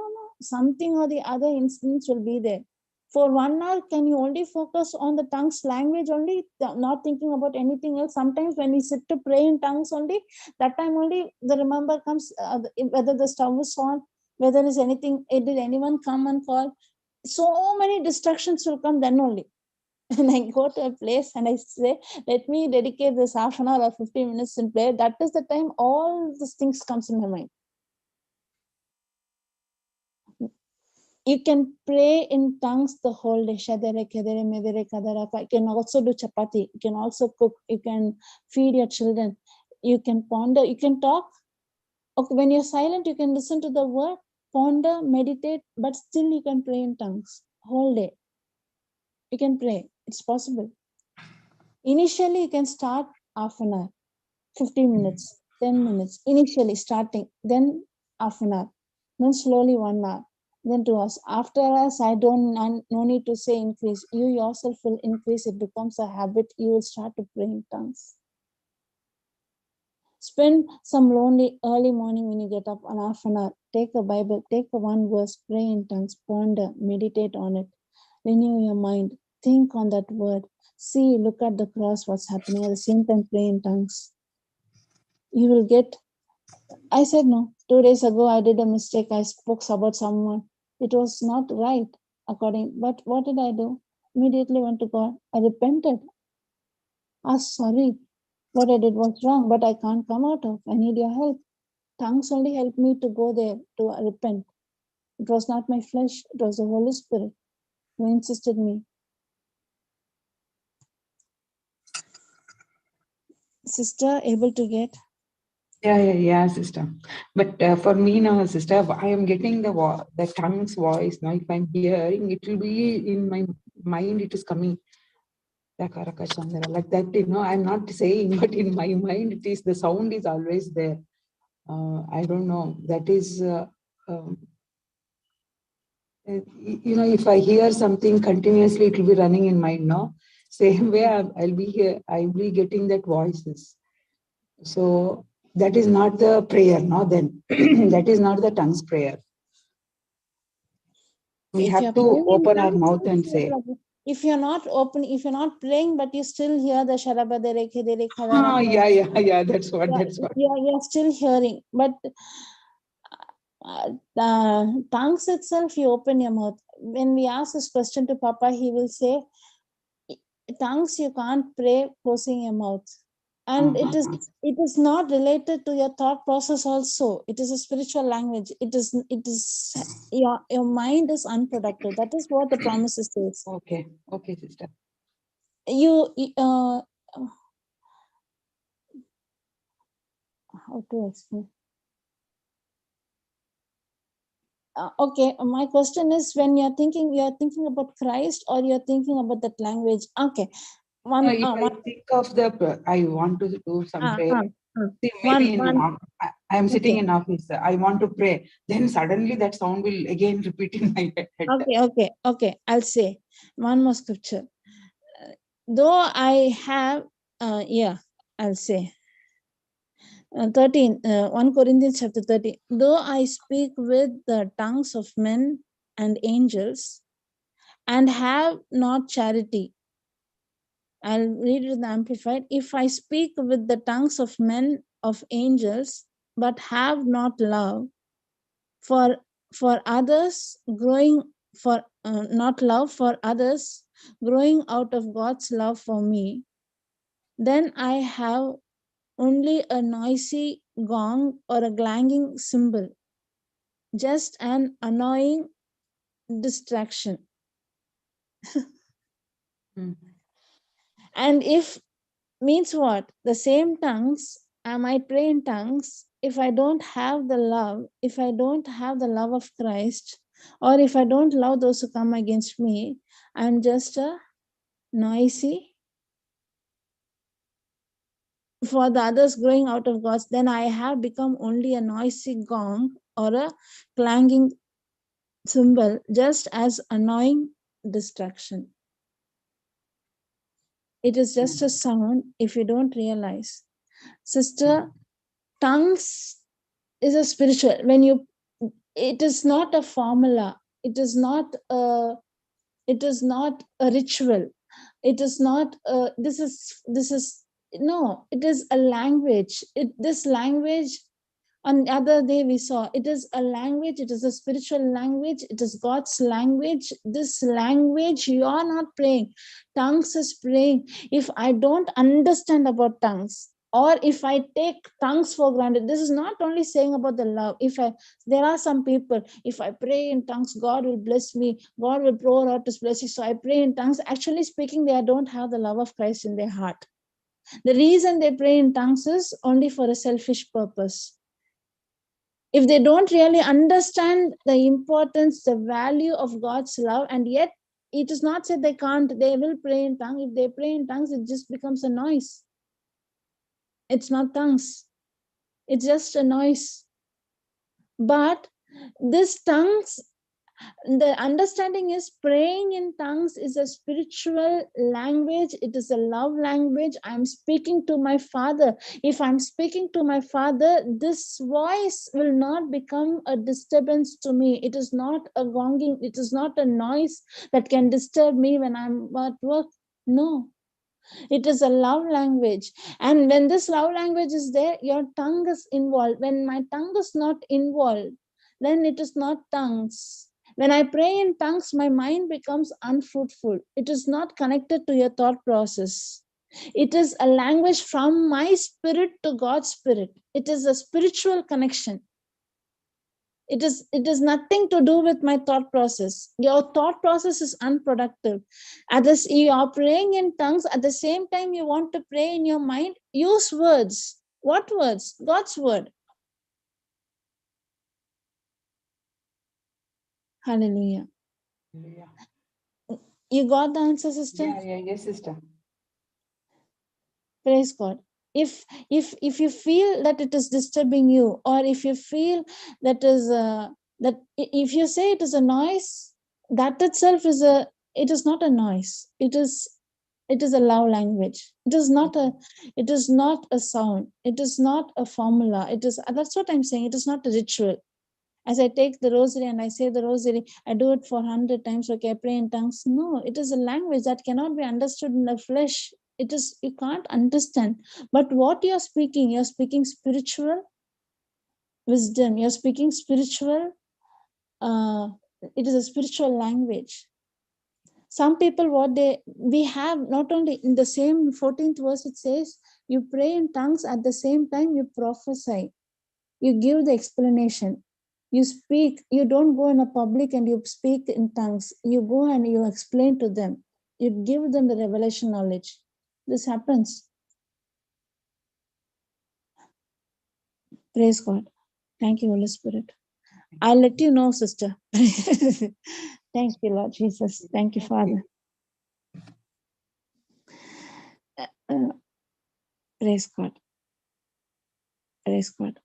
Something or the other instance will be there. For 1 hour, can you only focus on the tongues language only, not thinking about anything else? Sometimes when we sit to pray in tongues only, that time only the remember comes, whether the stove is on, whether is anything, did anyone come and call? So many distractions will come then only. And I go to a place and I say, let me dedicate this half an hour or 15 minutes in prayer. That is the time all these things comes in my mind. You can pray in tongues the whole day. You can also do chapati. You can also cook. You can feed your children. You can ponder. You can talk. Okay, when you're silent, you can listen to the word, ponder, meditate, but still you can pray in tongues whole day. You can pray. It's possible. Initially, you can start half an hour, 15 minutes, 10 minutes. Initially starting, then half an hour, then slowly 1 hour, then 2 hours. After us, no need to say increase. You yourself will increase. It becomes a habit. You will start to pray in tongues. Spend some lonely early morning when you get up an half an hour. Take a Bible, take a one verse, pray in tongues, ponder, meditate on it, renew your mind, think on that word. See, look at the cross, what's happening. At the same time, pray in tongues. You will get. I said no. 2 days ago, I did a mistake. I spoke about someone. It was not right according. But what did I do? Immediately went to God. I repented. Asked sorry. What I did was wrong, but I can't come out of. I need your help. Tongues only helped me to go there to repent. It was not my flesh. It was the Holy Spirit who insisted me. Sister, able to get? Yeah, sister. But for me now, sister, I am getting the tongue's voice. Now, if I'm hearing, it will be in my mind. It is coming like that. I'm not saying, but in my mind, it is the sound is always there. I don't know. That is, if I hear something continuously, it will be running in mind. No, same way I'll be here. I'll be getting that voices. So that is not the prayer, no, then that is not the tongues prayer. We If have you're to praying in open our tongues, mouth and say. if you're not open, if you're not praying, but you still hear the sharabadere khedere Yeah, that's what. You're still hearing. But tongues itself, you open your mouth. When we ask this question to Papa, he will say, tongues you can't pray closing your mouth. And it is not related to your thought process also. It is a spiritual language. It is your mind is unproductive. That is what the promise says. Okay, sister. How to explain? Okay, my question is, when you're thinking about Christ, or you're thinking about that language. Okay, I think of I want to do some prayer. See, maybe I am sitting in office. I want to pray. Then suddenly that sound will again repeat in my head. Okay. I'll say one more scripture. Though I have, I'll say 1 Corinthians chapter 13. Though I speak with the tongues of men and angels, and have not charity. I'll read it in the Amplified. If I speak with the tongues of men of angels, but have not love for others, growing for not love for others, growing out of God's love for me, then I have only a noisy gong or a clanging cymbal, just an annoying distraction. And if means what? The same tongues, I might pray in tongues. If I don't have the love, if I don't have the love of Christ, or if I don't love those who come against me, I'm just a noisy for the others growing out of God's, then I have become only a noisy gong or a clanging cymbal, just as annoying distraction. It is just a sound if you don't realize. Sister, tongues is a spiritual, when you, it is not a formula, it is not a ritual, it is not this is no, it is a language. This language, on the other day we saw, it is a language, it is a spiritual language, it is God's language. This language, you are not praying, tongues is praying. If I don't understand about tongues, or if I take tongues for granted, this is not only saying about the love. There are some people, if I pray in tongues, God will bless me, God will pour out his blessings, so I pray in tongues. Actually speaking, they don't have the love of Christ in their heart. The reason they pray in tongues is only for a selfish purpose. If they don't really understand the importance, the value of God's love, and yet it is not said they can't, they will pray in tongues. If they pray in tongues, it just becomes a noise. It's not tongues. It's just a noise. But this tongues, the understanding is praying in tongues is a spiritual language. It is a love language. I'm speaking to my Father. If I'm speaking to my Father, this voice will not become a disturbance to me. It is not a gonging. It is not a noise that can disturb me when I'm at work. No. It is a love language. And when this love language is there, your tongue is involved. When my tongue is not involved, then it is not tongues. When I pray in tongues, my mind becomes unfruitful. It is not connected to your thought process. It is a language from my spirit to God's spirit. It is a spiritual connection. It is nothing to do with my thought process. Your thought process is unproductive. You are praying in tongues, at the same time you want to pray in your mind, use words. What words? God's word. Hallelujah. Yeah. You got the answer, sister? Yes, sister. Praise God. If you feel that it is disturbing you, or if you feel that is that if you say it is a noise, that itself is it is not a noise. It is a love language. It is not a sound. It is not a formula. That's what I'm saying. It is not a ritual. As I take the rosary and I say the rosary, I do it for 100 times. Okay, I pray in tongues. No, it is a language that cannot be understood in the flesh. You can't understand. But what you're speaking spiritual wisdom. You're speaking spiritual. It is a spiritual language. Some people, we have not only in the same 14th verse, it says, you pray in tongues, at the same time you prophesy. You give the explanation. You speak, you don't go in a public and you speak in tongues. You go and you explain to them. You give them the revelation knowledge. This happens. Praise God. Thank you, Holy Spirit. I'll let you know, sister. Thank you, Lord Jesus. Thank you, Father. Praise God. Praise God.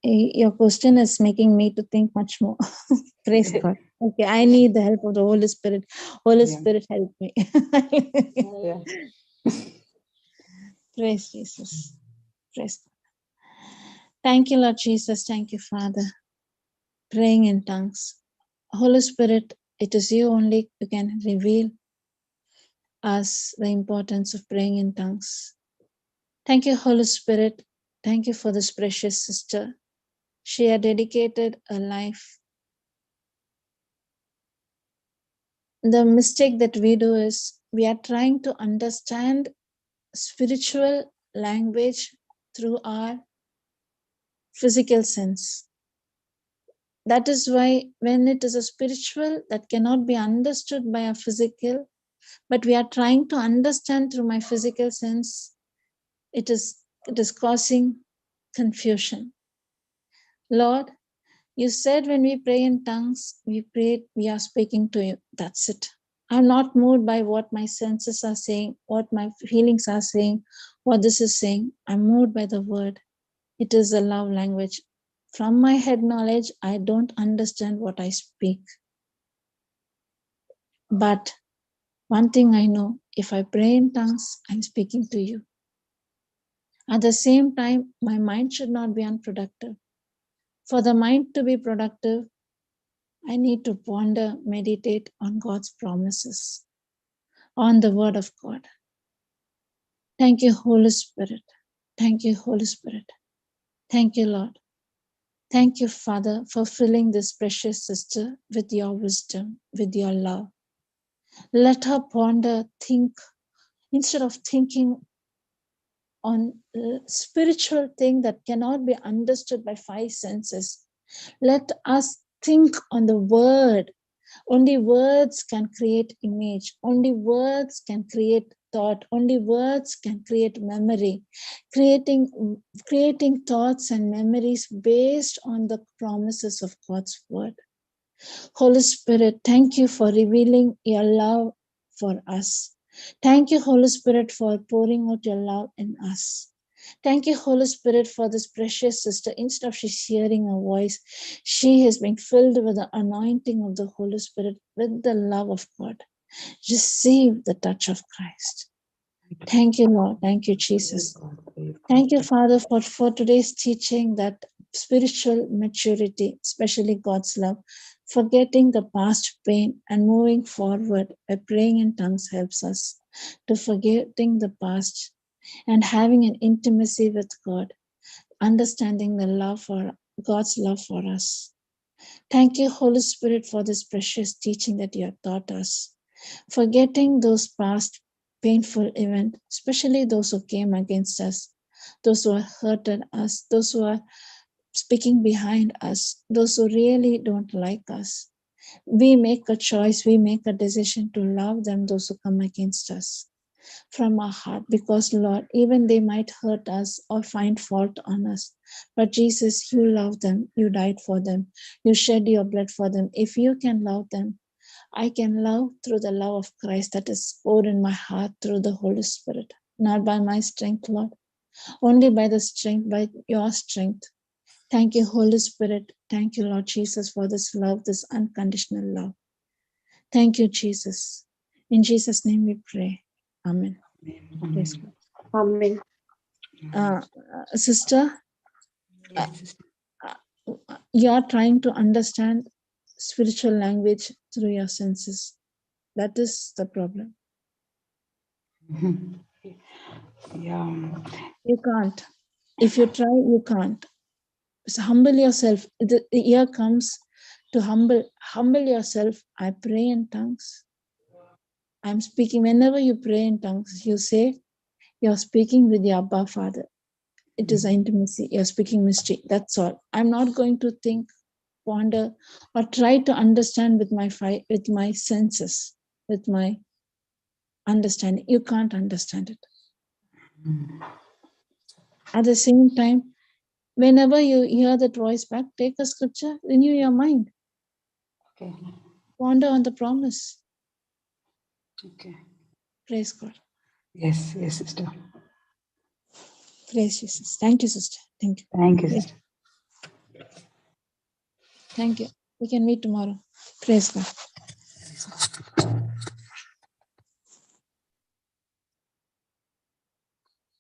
Your question is making me to think much more. Praise God. Okay, I need the help of the Holy Spirit. Holy Spirit, help me. Praise Jesus. Praise God. Thank you, Lord Jesus. Thank you, Father. Praying in tongues. Holy Spirit, it is you only who can reveal us the importance of praying in tongues. Thank you, Holy Spirit. Thank you for this precious sister. She had dedicated a life. The mistake that we do is we are trying to understand spiritual language through our physical sense. That is why when it is a spiritual that cannot be understood by a physical, but we are trying to understand through my physical sense, it is causing confusion. Lord, you said when we pray in tongues, we are speaking to you. That's it. I'm not moved by what my senses are saying, what my feelings are saying, what this is saying. I'm moved by the word. It is a love language. From my head knowledge, I don't understand what I speak. But one thing I know, if I pray in tongues, I'm speaking to you. At the same time, my mind should not be unproductive. For the mind to be productive, I need to ponder, meditate on God's promises, on the word of God. Thank you, Holy Spirit. Thank you, Holy Spirit. Thank you, Lord. Thank you, Father, for filling this precious sister with your wisdom, with your love. Let her ponder, think, instead of thinking on spiritual thing that cannot be understood by five senses. Let us think on the word. Only words can create image. Only words can create thought. Only words can create memory. Creating thoughts and memories based on the promises of God's word. Holy Spirit, thank you for revealing your love for us. Thank you, Holy Spirit, for pouring out your love in us. Thank you, Holy Spirit, for this precious sister. Instead of she's hearing a voice, she has been filled with the anointing of the Holy Spirit, with the love of God. Receive the touch of Christ. Thank you, Lord. Thank you, Jesus. Thank you, Father, for today's teaching that spiritual maturity, especially God's love, forgetting the past pain and moving forward by praying in tongues helps us to forgetting the past and having an intimacy with God, understanding the love for God's love for us. Thank you, Holy Spirit, for this precious teaching that you have taught us. Forgetting those past painful events, especially those who came against us, those who hurted us, those who are speaking behind us, those who really don't like us. We make a choice, we make a decision to love them, those who come against us, from our heart, because Lord, even they might hurt us or find fault on us. But Jesus, you love them, you died for them, you shed your blood for them. If you can love them, I can love through the love of Christ that is poured in my heart through the Holy Spirit, not by my strength, Lord, only by the strength, by your strength. Thank you, Holy Spirit. Thank you, Lord Jesus, for this love, this unconditional love. Thank you, Jesus. In Jesus' name we pray. Amen. Praise God. Amen. Sister, you are trying to understand spiritual language through your senses. That is the problem. Yeah. You can't. If you try, you can't. So humble yourself. The ear comes to humble yourself. I pray in tongues. I'm speaking. Whenever you pray in tongues, you say you're speaking with your Abba Father. It is an intimacy. You're speaking mystery. That's all. I'm not going to think, ponder, or try to understand with my senses, with my understanding. You can't understand it. At the same time, whenever you hear that voice back, take a scripture, renew your mind. Okay. Ponder on the promise. Okay. Praise God. Yes, yes, sister. Praise Jesus. Thank you, sister. Thank you. Thank you, sister. Thank you. We can meet tomorrow. Praise God.